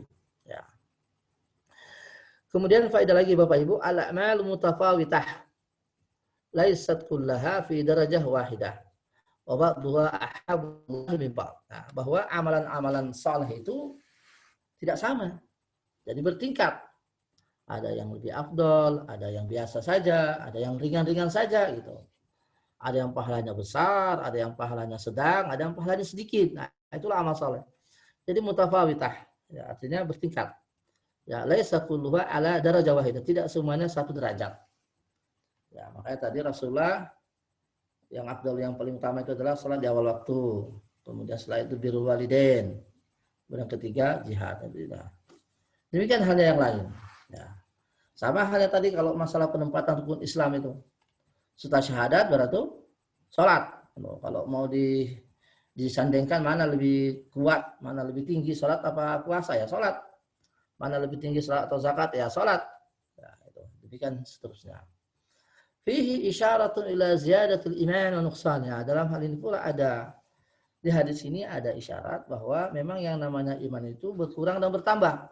Ya. Kemudian faedah lagi Bapak Ibu, al-a'mal mutafawitah. Laisat kullaha fi darajah wahidah. Wa ba'duha ahabbu min ba'd. Nah, bahwa amalan-amalan saleh itu tidak sama. Jadi bertingkat. Ada yang lebih afdol, ada yang biasa saja, ada yang ringan-ringan saja gitu. Ada yang pahalanya besar, ada yang pahalanya sedang, ada yang pahalanya sedikit. Nah, itulah amal soleh. Jadi mutafawitah, ya, artinya bertingkat. Ya, laisa kulluha ala darajah wahidah. Tidak semuanya satu derajat. Ya, makanya tadi Rasulullah yang afdal yang paling utama itu adalah salat di awal waktu. Kemudian setelah itu birrul walidain. Kemudian ketiga jihad. Demikian halnya yang lain. Ya. Sama halnya tadi kalau masalah penempatan rukun Islam itu. Setelah syahadat berarti salat. Kalau mau disandingkan mana lebih kuat, mana lebih tinggi salat apa puasa ya salat. Mana lebih tinggi salat atau zakat ya salat. Ya, itu. Demikian seterusnya. Fihi isyaratun ila ziyadatul iman wa nuqsannya. Dalam hal ini pula ada di hadis ini ada isyarat bahwa memang yang namanya iman itu berkurang dan bertambah.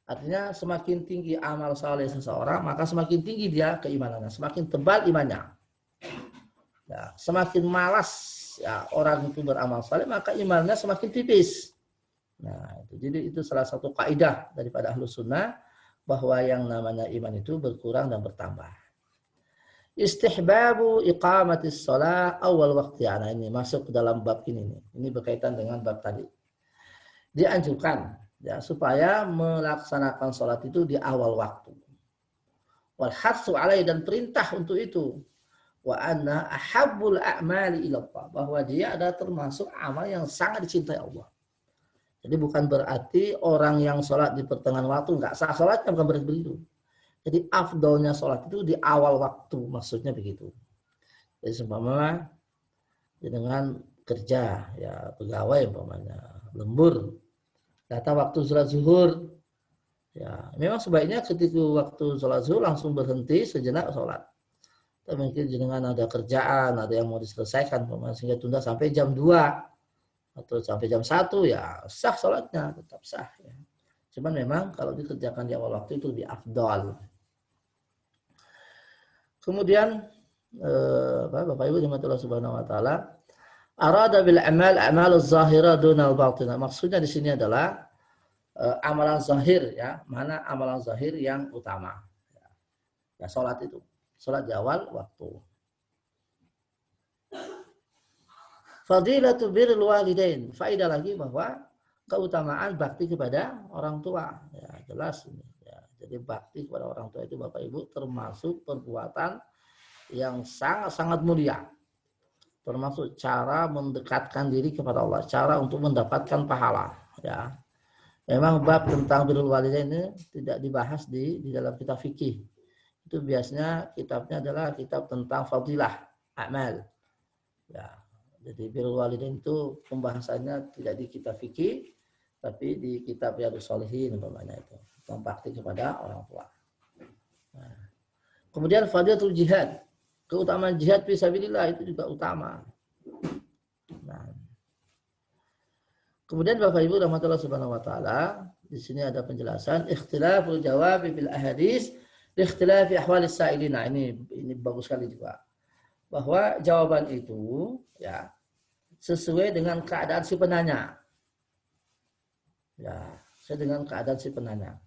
Artinya semakin tinggi amal saleh seseorang, maka semakin tinggi dia keimanannya, semakin tebal imannya. Ya, semakin malas ya, orang itu beramal saleh, maka imannya semakin tipis. Nah, jadi itu salah satu kaidah daripada Ahlus Sunnah bahwa yang namanya iman itu berkurang dan bertambah. Istihbabu iqamatis shalah awal waktu. Nah, ini masuk ke dalam bab ini. Ini berkaitan dengan bab tadi. Dianjurkan ya supaya melaksanakan sholat itu di awal waktu. Wal hatsu alai dan perintah untuk itu. Wa anna ahabbul a'mali ila Allah, bahwa dia adalah termasuk amal yang sangat dicintai Allah. Jadi bukan berarti orang yang sholat di pertengahan waktu enggak sah sholatnya, bukan berarti begitu. Jadi afdolnya sholat itu di awal waktu, maksudnya begitu. Jadi seumpama dengan kerja ya pegawai umpamanya lembur, datang waktu sholat zuhur, ya memang sebaiknya ketika waktu sholat zuhur langsung berhenti sejenak sholat. Tapi mungkin dengan ada kerjaan, ada yang mau diselesaikan, sehingga tunda sampai jam 2 atau sampai jam 1 ya sah sholatnya, tetap sah. Ya. Cuman memang kalau dikerjakan di awal waktu itu lebih afdal. Kemudian Bapak Ibu dimati Allah Subhanahu Wa Taala, arada bil amal zahira dunal batinah. Maksudnya di sini adalah amalan zahir ya, mana amalan zahir yang utama. Ya, salat itu. Salat di awal waktu. Fadilatu birrul walidain. Faedah lagi bahwa keutamaan bakti kepada orang tua. Ya, jelas ini. Ya, jadi bakti kepada orang tua itu Bapak Ibu termasuk perbuatan yang sangat-sangat mulia. Termasuk cara mendekatkan diri kepada Allah, cara untuk mendapatkan pahala. Ya. Memang bab tentang birrul walidain ini tidak dibahas di dalam kitab fikih. Itu biasanya kitabnya adalah kitab tentang fadilah amal. Ya. Jadi birrul walidain itu pembahasannya tidak di kitab fikih, tapi di kitab Riyadhus Shalihin umpamanya itu, tentang bakti kepada orang tua. Nah. Kemudian fadilatul jihad. Keutamaan jihad fisabilillah itu juga utama. Nah. Kemudian Bapak Ibu rahmatullah subhanahu wa taala, di sini ada penjelasan ikhtilaful jawab bil ahadits li ikhtilafi ahwalis sa'ilin. Nah, ini bagus sekali juga. Bahwa jawaban itu ya sesuai dengan keadaan si penanya. Ya, sesuai dengan keadaan si penanya.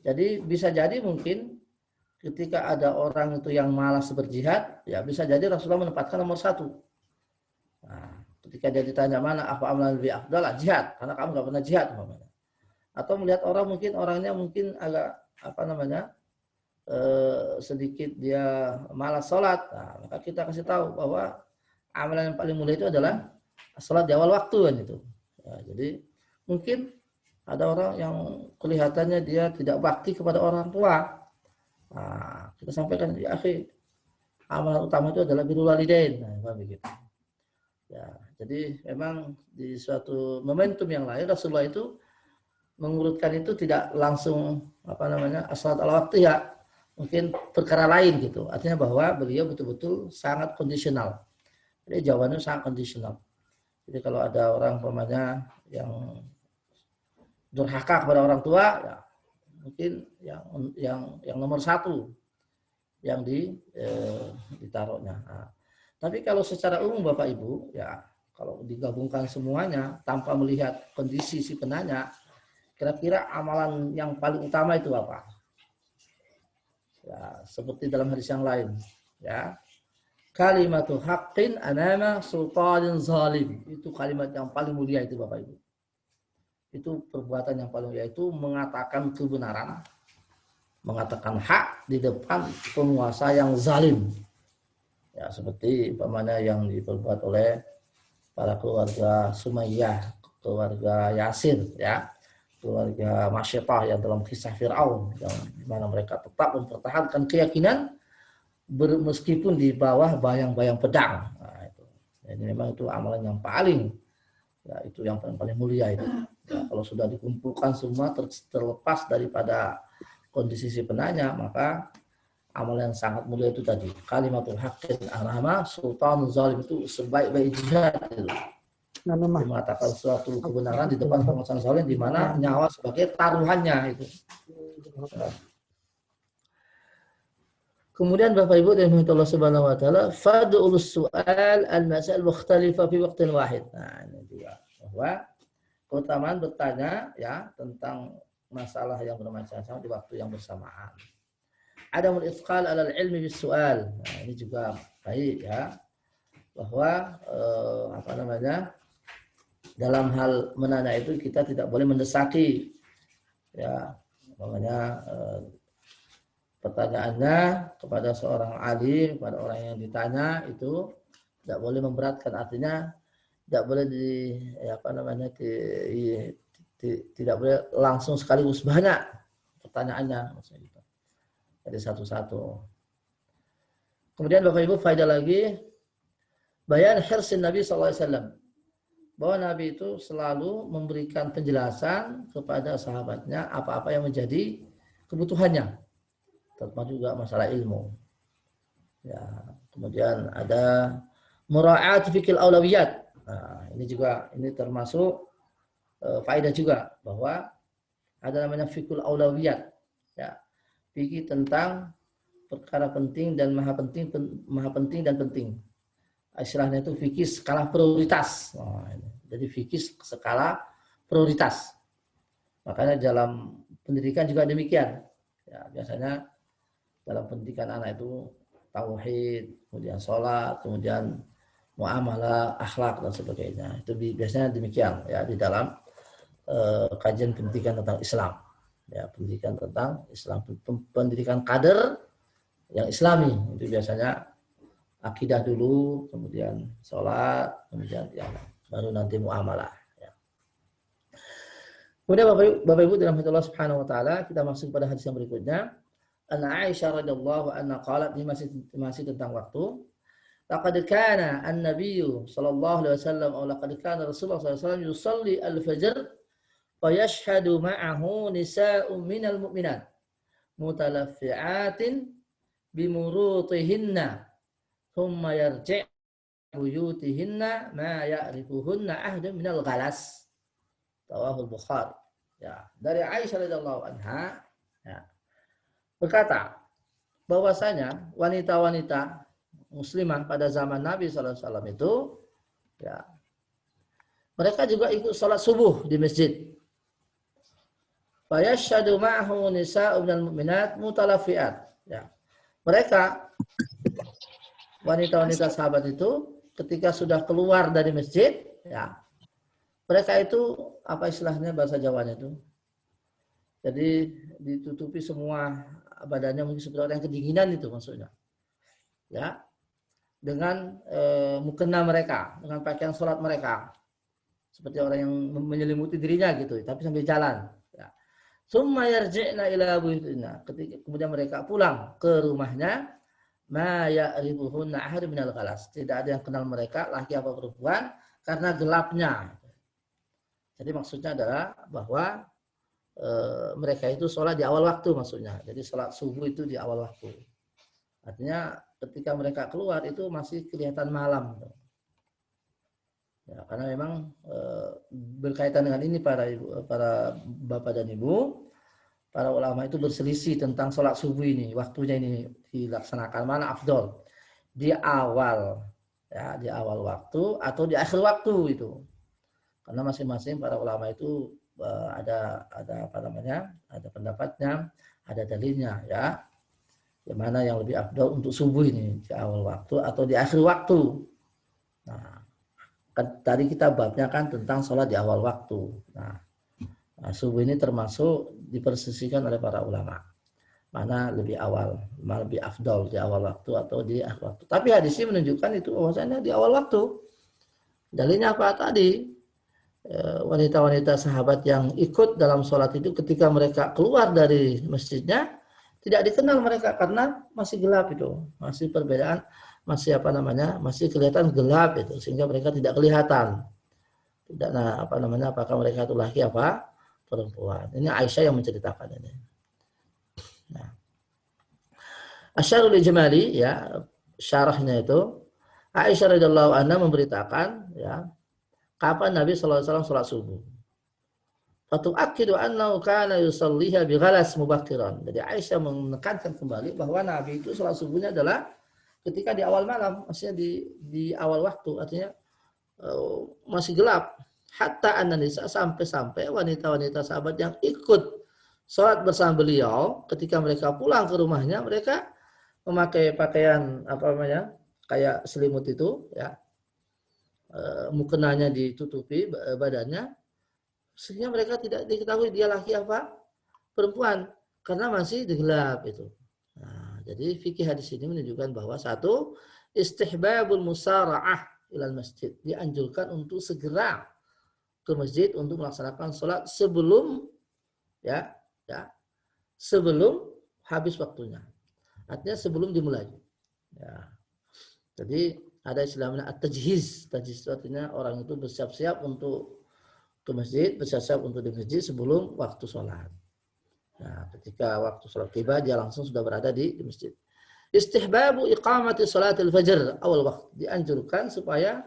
Jadi bisa jadi mungkin ketika ada orang itu yang malas berjihad, ya bisa jadi Rasulullah menempatkan nomor 1. Nah, ketika dia ditanya mana apa amalan lebih afdal, jihad, karena kamu nggak pernah jihad umpamanya. Atau melihat orang mungkin orangnya mungkin agak sedikit dia malas sholat, nah, maka kita kasih tahu bahwa amalan yang paling mulia itu adalah sholat di awal waktu kan itu. Ya, jadi mungkin ada orang yang kelihatannya dia tidak bakti kepada orang tua. Nah, kita sampaikan ya akhi, amalan utama itu adalah birrul walidain. Nah, begitu. Ya, jadi memang di suatu momentum yang lain Rasulullah itu mengurutkan itu tidak langsung as-salat ala waktu ya, mungkin perkara lain gitu. Artinya bahwa beliau betul-betul sangat kondisional. Jadi jawabannya sangat kondisional. Jadi kalau ada orang yang durhaka kepada orang tua, ya mungkin yang nomor 1 yang ditaruhnya. Nah, tapi kalau secara umum Bapak Ibu, ya kalau digabungkan semuanya tanpa melihat kondisi si penanya, kira-kira amalan yang paling utama itu apa? Ya, seperti dalam hadis yang lain, ya. Kalimatu haqqin anama sultanin zalim. Itu kalimat yang paling mulia itu Bapak Ibu. Itu perbuatan yang paling mulia, itu mengatakan kebenaran, mengatakan hak di depan penguasa yang zalim. Ya, seperti umpamanya yang diperbuat oleh para keluarga Sumayyah, keluarga Yasir, ya, keluarga Masyaitah yang dalam kisah Fir'aun, yang dimana mereka tetap mempertahankan keyakinan meskipun di bawah bayang-bayang pedang. Nah, itu. Jadi memang itu amalan yang paling, ya, itu yang paling mulia itu. Ya, kalau sudah dikumpulkan semua terlepas daripada kondisi si penanya, maka amalan yang sangat mulia itu tadi, kalimatul haqqin anama sultan zalim, itu sebaik-baik jihad itu. Dia mengatakan suatu kebenaran di depan penguasa zalim, di mana nyawa sebagai taruhannya itu. Ya. Kemudian Bapak Ibu dan Allah Subhanahu wa taala, fad'ul su'al al-masail mukhtalifa fi waqtin wahid. Nah, ini juga bahwa keutamaan bertanya, ya, tentang masalah yang bermacam-macam di waktu yang bersamaan. Adamul ithqal 'ala al-ilmi bis su'al. Nah, ini juga baik, ya, bahwa apa namanya, dalam hal menanya itu kita tidak boleh mendesaki, ya, makanya pertanyaannya kepada seorang alim, kepada orang yang ditanya itu tidak boleh memberatkan, artinya tidak boleh tidak boleh langsung sekaligus banyak pertanyaannya, maksudnya gitu. Jadi satu-satu. Kemudian Bapak Ibu, faedah lagi, bayan hirsin Nabi SAW, bahwa Nabi itu selalu memberikan penjelasan kepada sahabatnya apa-apa yang menjadi kebutuhannya, terutama juga masalah ilmu. Ya, kemudian ada mura'at fikil aulawiyat. Nah, ini termasuk faedah juga, bahwa ada namanya fikul aulawiyat. Ya, fikih tentang perkara penting dan maha penting dan penting. Istilahnya itu fikih skala prioritas. Nah, jadi fikih skala prioritas. Makanya dalam pendidikan juga demikian. Ya, biasanya dalam pendidikan anak itu tauhid, kemudian sholat, kemudian muamalah, akhlak dan sebagainya. Itu biasanya demikian, ya, di dalam kajian pendidikan tentang Islam. Ya, pendidikan tentang Islam, pendidikan kader yang Islami itu biasanya akidah dulu, kemudian sholat, kemudian ya, baru nanti muamalah. Ya. Kemudian Bapak Ibu dalam hati Allah Subhanahu Wa Taala, kita masuk pada hadis yang berikutnya. Anna Aisyah radhiyallahu anha qalat, ini masih tentang waktu. Laqad kana an-nabiyyu sallallahu alaihi wasallam atau laqad kana Rasulullah sallallahu alaihi wasallam yusalli al-fajr wa yashhadu ma'ahu nisa'un minal mu'minat mutalaffi'atin bimurutihinna thumma yarji' buyutihinna ma ya'rifuhunna ahadun minal ghalas. Rawahu al-Bukhari. Ya, dari Aisyah radhiyallahu anha, ya, berkata bahwasanya wanita-wanita muslimah pada zaman Nabi SAW itu, ya, mereka juga ikut sholat subuh di masjid. Fayashhadu ma'ahu nisa'u minal mu'minat mutalaffi'at. Ya. Mereka wanita-wanita sahabat itu ketika sudah keluar dari masjid, ya, mereka itu apa istilahnya bahasa Jawanya itu? Jadi ditutupi semua badannya, mungkin seperti orang yang kedinginan itu maksudnya. Ya. Dengan mukena mereka, dengan pakaian sholat mereka. Seperti orang yang menyelimuti dirinya gitu, tapi sambil jalan. Ya. Summa yarji'na ila buyutina. Kemudian mereka pulang ke rumahnya, ma ya'rifuhunna ahad minal ghalas. Tidak ada yang kenal mereka, laki apa perempuan, karena gelapnya. Jadi maksudnya adalah bahwa mereka itu sholat di awal waktu maksudnya. Jadi sholat subuh itu di awal waktu. Artinya ketika mereka keluar itu masih kelihatan malam. Ya, karena memang berkaitan dengan ini para bapak dan ibu, para ulama itu berselisih tentang sholat subuh ini, waktunya ini dilaksanakan mana afdol, di awal, ya, di awal waktu atau di akhir waktu itu. Karena masing-masing para ulama itu ada apa namanya, ada pendapatnya, ada dalilnya, ya. Yang mana yang lebih afdal untuk subuh ini, di awal waktu atau di akhir waktu. Nah, kan tadi kita babnya kan tentang sholat di awal waktu. Nah, subuh ini termasuk dipersisikan oleh para ulama. Mana lebih awal, mana lebih afdal di awal waktu atau di akhir waktu. Tapi hadis ini menunjukkan itu bahwasanya di awal waktu. Dalilnya apa tadi? Wanita-wanita sahabat yang ikut dalam sholat itu ketika mereka keluar dari masjidnya tidak dikenal mereka karena masih gelap itu, masih perbedaan, masih apa namanya, masih kelihatan gelap itu sehingga mereka tidak kelihatan. Tidak, nah apa namanya, apakah mereka itu laki apa perempuan. Ini Aisyah yang menceritakan ini. Nah, Asyarul Ijmali ya, syarahnya itu Aisyah radhiyallahu anha memberitakan ya kapan Nabi sallallahu alaihi wasallam salat subuh. Fatu'akkidu annahu kana yusalliha bighalas mubakkiran. Jadi Aisyah menekankan kembali bahwa Nabi itu salat subuhnya adalah ketika di awal malam, maksudnya di awal waktu, artinya masih gelap. Hatta an-nisa, sampai-sampai wanita-wanita sahabat yang ikut salat bersama beliau ketika mereka pulang ke rumahnya, mereka memakai pakaian apa namanya? Kayak selimut itu ya. Mukenanya ditutupi badannya sehingga mereka tidak diketahui dia laki apa perempuan karena masih gelap itu. Nah, jadi fikih hadis ini menunjukkan bahwa satu, istihbabul musara'ah ilal masjid, dianjurkan untuk segera ke masjid untuk melaksanakan sholat sebelum ya sebelum habis waktunya, artinya sebelum dimulai ya. Jadi ada istilahnya at-tajhiz. Tajhiz itu artinya orang itu bersiap-siap untuk ke masjid, bersiap-siap untuk di masjid sebelum waktu sholat. Nah, ketika waktu sholat tiba, dia langsung sudah berada di masjid. Istihbabu iqamati sholatil fajr awal waktu. Dianjurkan supaya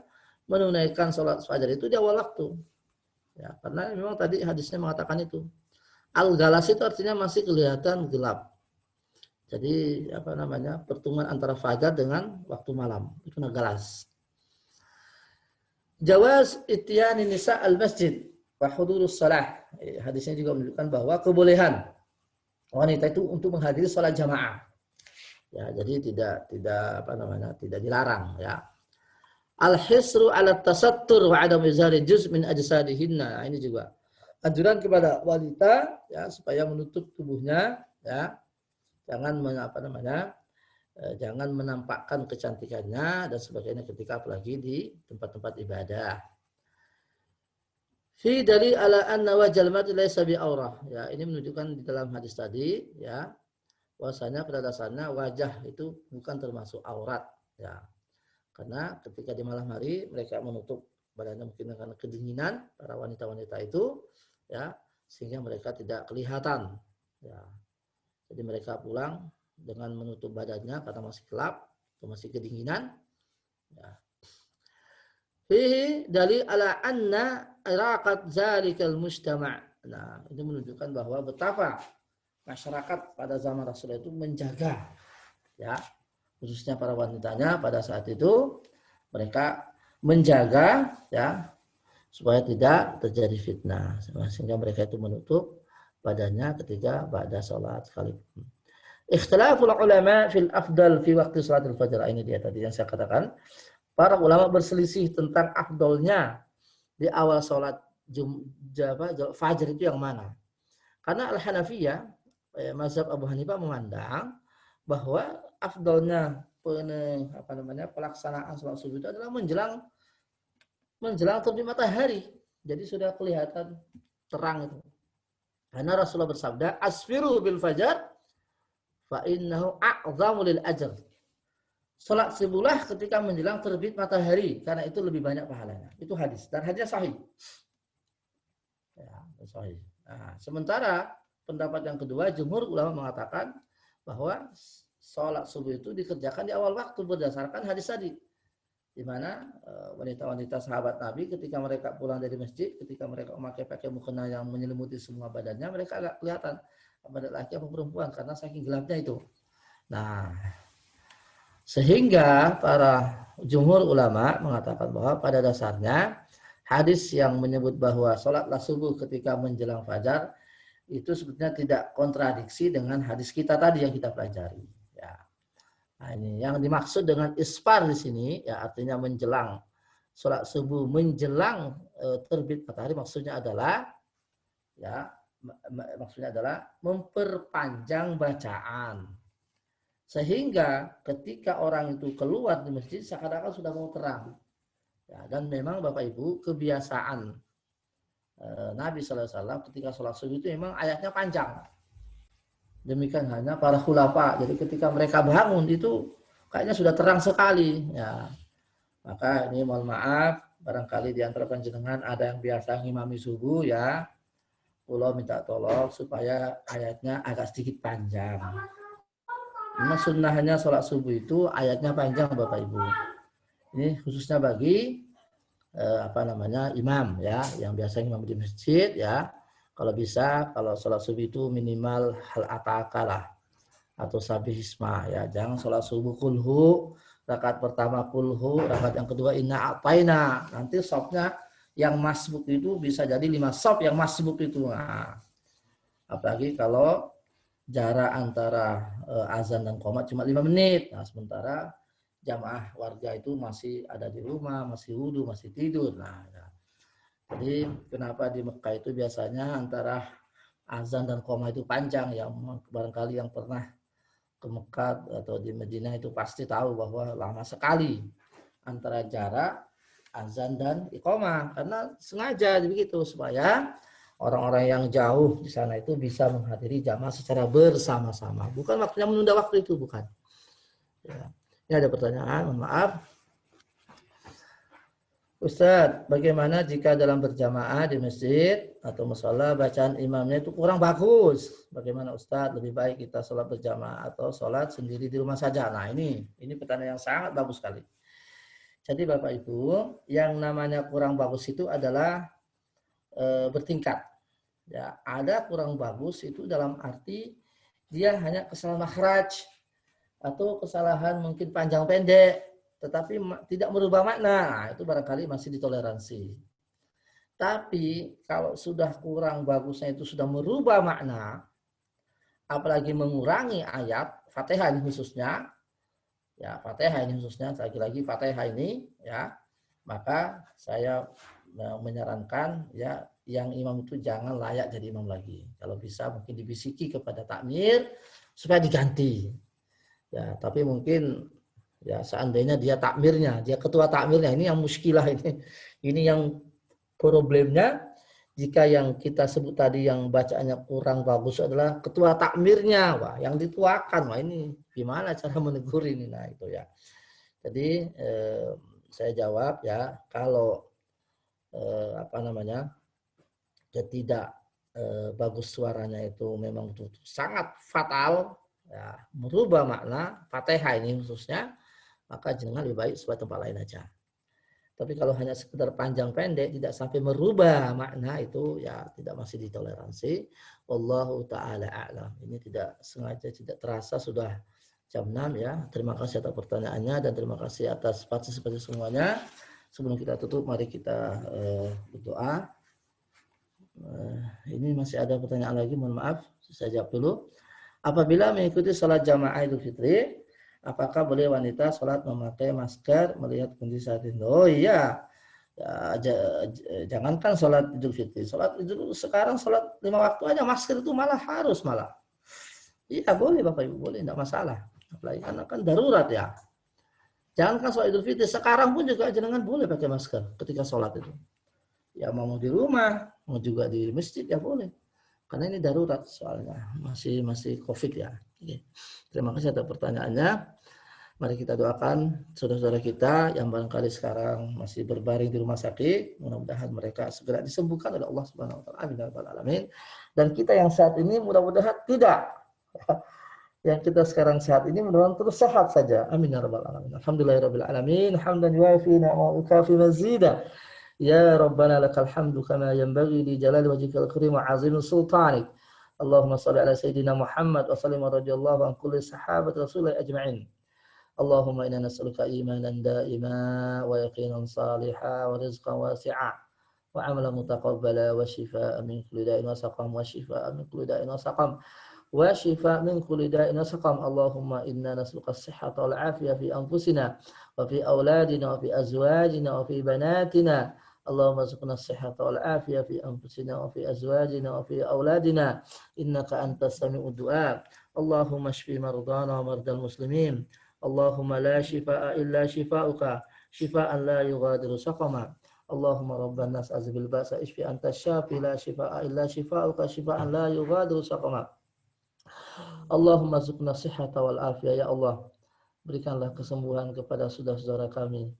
menunaikan sholat fajar itu di awal waktu. Ya, karena memang tadi hadisnya mengatakan itu. Al-galas itu artinya masih kelihatan gelap. Jadi apa namanya, pertemuan antara fajar dengan waktu malam itu galas. Jawaz ityani nisa al-masjid wa hudurus shalah. Hadisnya juga menunjukkan bahwa kebolehan wanita itu untuk menghadiri sholat jamaah. Ya, jadi tidak apa namanya, tidak dilarang ya. Al-hisru 'ala tasattur wa 'adam izhari juz' min ajsadihinna. Nah, ini juga anjuran kepada wanita ya supaya menutup tubuhnya ya. Jangan apa namanya? Jangan menampakkan kecantikannya dan sebagainya ketika apalagi di tempat-tempat ibadah. Fi dalil ala anna wajhal mar'i laysa bi aurah. Ya, ini menunjukkan di dalam hadis tadi ya, bahwasanya pada dasarnya wajah itu bukan termasuk aurat ya. Karena ketika di malam hari mereka menutup badannya mungkin karena kedinginan para wanita-wanita itu ya, sehingga mereka tidak kelihatan ya. Jadi mereka pulang dengan menutup badannya karena masih gelap atau masih kedinginan. Ya. Fihi dalil ala anna iraqat zalikal mujtama'. Nah, ini menunjukkan bahwa betapa masyarakat pada zaman Rasul itu menjaga ya, khususnya para wanitanya pada saat itu mereka menjaga ya supaya tidak terjadi fitnah, sehingga mereka itu menutup badannya ketika ba'da salat sekalipun. Ikhtilaful ulama fil afdal fi waktu salatul fajr. Ini dia tadi yang saya katakan. Para ulama berselisih tentang afdalnya di awal salat fajar itu yang mana. Karena Al-Hanafiyah, mazhab Abu Hanifah memandang bahwa afdalnya pelaksanaan salat subuh itu adalah menjelang terbit matahari. Jadi sudah kelihatan terang itu. Karena Rasulullah bersabda, asfiru bil fajar fa innahu a'zamu lil ajr. Salat subuhlah ketika menjelang terbit matahari karena itu lebih banyak pahalanya. Itu hadis dan hadisnya sahih. Ya, sahih. Nah, sementara pendapat yang kedua, jumhur ulama mengatakan bahwa salat subuh itu dikerjakan di awal waktu berdasarkan hadis tadi. Di mana wanita-wanita sahabat Nabi ketika mereka pulang dari masjid, ketika mereka memakai pakaian mukena yang menyelimuti semua badannya, mereka agak kelihatan apa laki atau perempuan karena saking gelapnya itu. Nah, sehingga para jumhur ulama mengatakan bahwa pada dasarnya hadis yang menyebut bahwa salatlah subuh ketika menjelang fajar itu sebetulnya tidak kontradiksi dengan hadis kita tadi yang kita pelajari. Ya. Nah, ini yang dimaksud dengan isfar di sini ya artinya menjelang sholat subuh, menjelang terbit matahari, maksudnya adalah ya maksudnya adalah memperpanjang bacaan sehingga ketika orang itu keluar di masjid seakan-akan sudah mau terang. Ya, dan memang Bapak Ibu kebiasaan Nabi SAW ketika sholat subuh itu memang ayatnya panjang. Demikian hanya para khulafa. Jadi ketika mereka bangun itu kayaknya sudah terang sekali. Ya, maka ini mohon maaf barangkali di antara panjenengan ada yang biasa ngimami subuh ya. Pulau minta tolong supaya ayatnya agak sedikit panjang. Memang sunnahnya sholat subuh itu ayatnya panjang Bapak Ibu. Ini khususnya bagi imam ya, yang biasa imam di masjid ya. Kalau bisa kalau sholat subuh itu minimal hal atakalah atau sabihisma ya. Jangan sholat subuh kulhu, rakaat pertama kulhu, rakaat yang kedua inna a'taina. Nanti sopnya yang masbuk itu bisa jadi 5 sop yang masbuk itu. Nah, apalagi kalau jarak antara azan dan qomat cuma 5 menit. Nah, sementara jamaah warga itu masih ada di rumah, masih wudhu, masih tidur. Nah, ya. Jadi kenapa di Mekah itu biasanya antara azan dan qomat itu panjang ya. Barangkali yang pernah ke Mekah atau di Madinah itu pasti tahu bahwa lama sekali antara jarak azan dan iqamah, karena sengaja begitu supaya orang-orang yang jauh di sana itu bisa menghadiri jamaah secara bersama-sama. Bukan waktunya menunda waktu itu, bukan. Ya. Ini ada pertanyaan, mohon maaf. Ustadz, bagaimana jika dalam berjamaah di masjid atau mushola bacaan imamnya itu kurang bagus? Bagaimana Ustadz, lebih baik kita sholat berjamaah atau sholat sendiri di rumah saja? Nah ini pertanyaan yang sangat bagus sekali. Jadi Bapak Ibu, yang namanya kurang bagus itu adalah bertingkat. Ya, ada kurang bagus itu dalam arti dia hanya kesalahan makhraj atau kesalahan mungkin panjang pendek, tetapi tidak merubah makna. Nah, itu barangkali masih ditoleransi. Tapi kalau sudah kurang bagusnya itu sudah merubah makna, apalagi mengurangi ayat Fatihah ini khususnya, ya Fatihah ini khususnya, lagi-lagi Fatihah ini, ya maka saya menyarankan ya yang imam itu jangan layak jadi imam lagi. Kalau bisa mungkin dibisiki kepada takmir supaya diganti. Ya, tapi mungkin ya seandainya dia takmirnya, dia ketua takmirnya, ini yang muskilah ini. Ini yang problemnya jika yang kita sebut tadi yang bacaannya kurang bagus adalah ketua takmirnya, wah yang dituakan, wah ini gimana cara menegur ini, nah itu ya. Jadi saya jawab ya kalau dia tidak bagus suaranya itu memang sangat fatal, ya, merubah makna Fatihah ini khususnya, maka jangan lebih baik sebuah tempat lain aja. Tapi kalau hanya sekedar panjang pendek tidak sampai merubah makna itu ya tidak masih ditoleransi. Wallahu taala a'lam. Ini tidak sengaja tidak terasa sudah jam 6 ya. Terima kasih atas pertanyaannya dan terima kasih atas partisipasi semuanya. Sebelum kita tutup mari kita berdoa. Ini masih ada pertanyaan lagi, mohon maaf. Saya jawab dulu. Apabila mengikuti sholat jamaah Idul Fitri, apakah boleh wanita sholat memakai masker melihat kondisi saat itu? Oh iya, ya, jangankan sholat Idul Fitri, sholat Idul sekarang sholat 5 waktu aja masker itu malah harus malah. Iya boleh Bapak Ibu, boleh, tidak masalah. Apalagi karena kan darurat ya. Jangankan sholat Idul Fitri, sekarang pun juga jangan boleh pakai masker ketika sholat itu. Ya mau di rumah, mau juga di masjid ya boleh. Karena ini darurat soalnya, masih COVID ya. Oke. Terima kasih atas pertanyaannya. Mari kita doakan saudara-saudara kita yang barangkali sekarang masih berbaring di rumah sakit, mudah-mudahan mereka segera disembuhkan oleh Allah Subhanahu wa taala. Amin ya rabbal alamin. Dan kita yang saat ini mudah-mudahan tidak. Yang kita sekarang sehat ini mudah-mudahan terus sehat saja. Amin ya rabbal alamin. Alhamdulillahirabbil alamin. Hamdan yuafi ni'amahu kafi mazida. Ya Rabbana lakal hamdu kama yanbaghi li jalali wajhikal karim wa 'azimi sultanik. Allahumma shalli ala sayyidina Muhammad wa sallim radhiyallahu an kulli sahabat Rasulullah ajma'in. Allahumma inna nas'aluka imanan da'ima wa yaqinan salihan wa rizqan wasi'a wa 'amalan mutaqabbala wa shifaa'an min kulli da'in wa saqam wa shifaa'an min kulli da'in wa saqam وشفاء من كل داء وسقم. اللهم إنا نسألك الصحة والعافية في أنفسنا وفي أولادنا وفي أزواجنا وفي بناتنا. اللهم ارزقنا الصحة والعافية في أنفسنا وفي أزواجنا وفي أولادنا إنك أنت السميع الدعاء. اللهم اشف مرضانا ومرضى المسلمين. اللهم لا شفاء إلا شفاؤك شفاء لا يغادر سقما. اللهم رب الناس أذهب البأس اشف أنت الشافي لا شفاء إلا شفاؤك شفاء لا يغادر سقما. Allahumma zukna sihhata wal afiyah. Ya Allah, berikanlah kesembuhan kepada saudara-saudara kami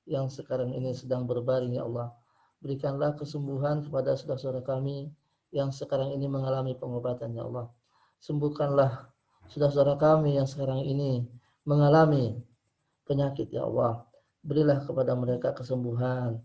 yang sekarang ini sedang berbaring. Ya Allah, berikanlah kesembuhan kepada saudara-saudara kami yang sekarang ini mengalami pengobatan. Ya Allah, sembuhkanlah saudara-saudara kami yang sekarang ini mengalami penyakit. Ya Allah, berilah kepada mereka kesembuhan,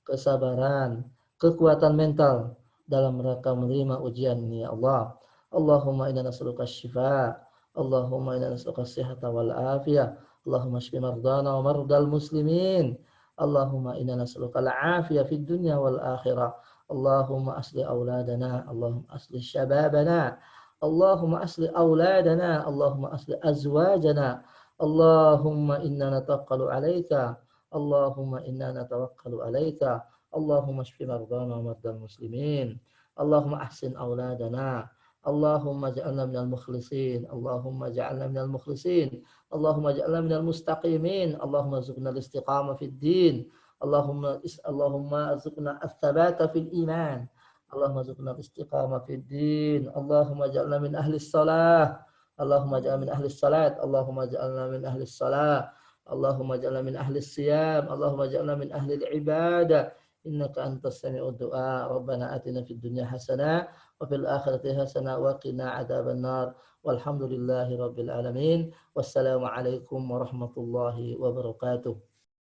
kesabaran, kekuatan mental dalam mereka menerima ujian ini. Ya Allah, Allahumma inna nas'aluka syifa, Allahumma inna nas'aluka sihhata wal afiyah, Allahumma shfi mardana wa mardal muslimin, Allahumma inna nas'aluka al-afiyah fid dunya wal akhirah, Allahumma asli auladana, Allahumma asli syababana, Allahumma asli auladana, Allahumma asli azwajana, Allahumma inna natawakkalu alaika, Allahumma inna natawakkalu alaika, Allahumma shfi mardana wa mardal muslimin, Allahumma ahsin auladana, Allahumma ja'alna minal mukhlisin, Allahumma ja'alna minal mukhlisin, Allahumma ja'alna minal mustaqimin, Allahumma zukna al-istiqamah fid din, Allahumma zukna al-thabata fil iman, Allahumma zukna al-istiqamah fid din, Allahumma ja'alna min ahli salah, Allahumma ja'alna min ahli salat, Allahumma ja'alna min ahli salah, Allahumma ja'alna min ahli siyam, Allahumma ja'alna min ahli ibadah, innaka antas sami'ud du'a. Rabbana atina fid dunya hasanah وفي الآخرة حسنة وقنا عذاب النار والحمد لله رب العالمين والسلام عليكم ورحمة الله وبركاته.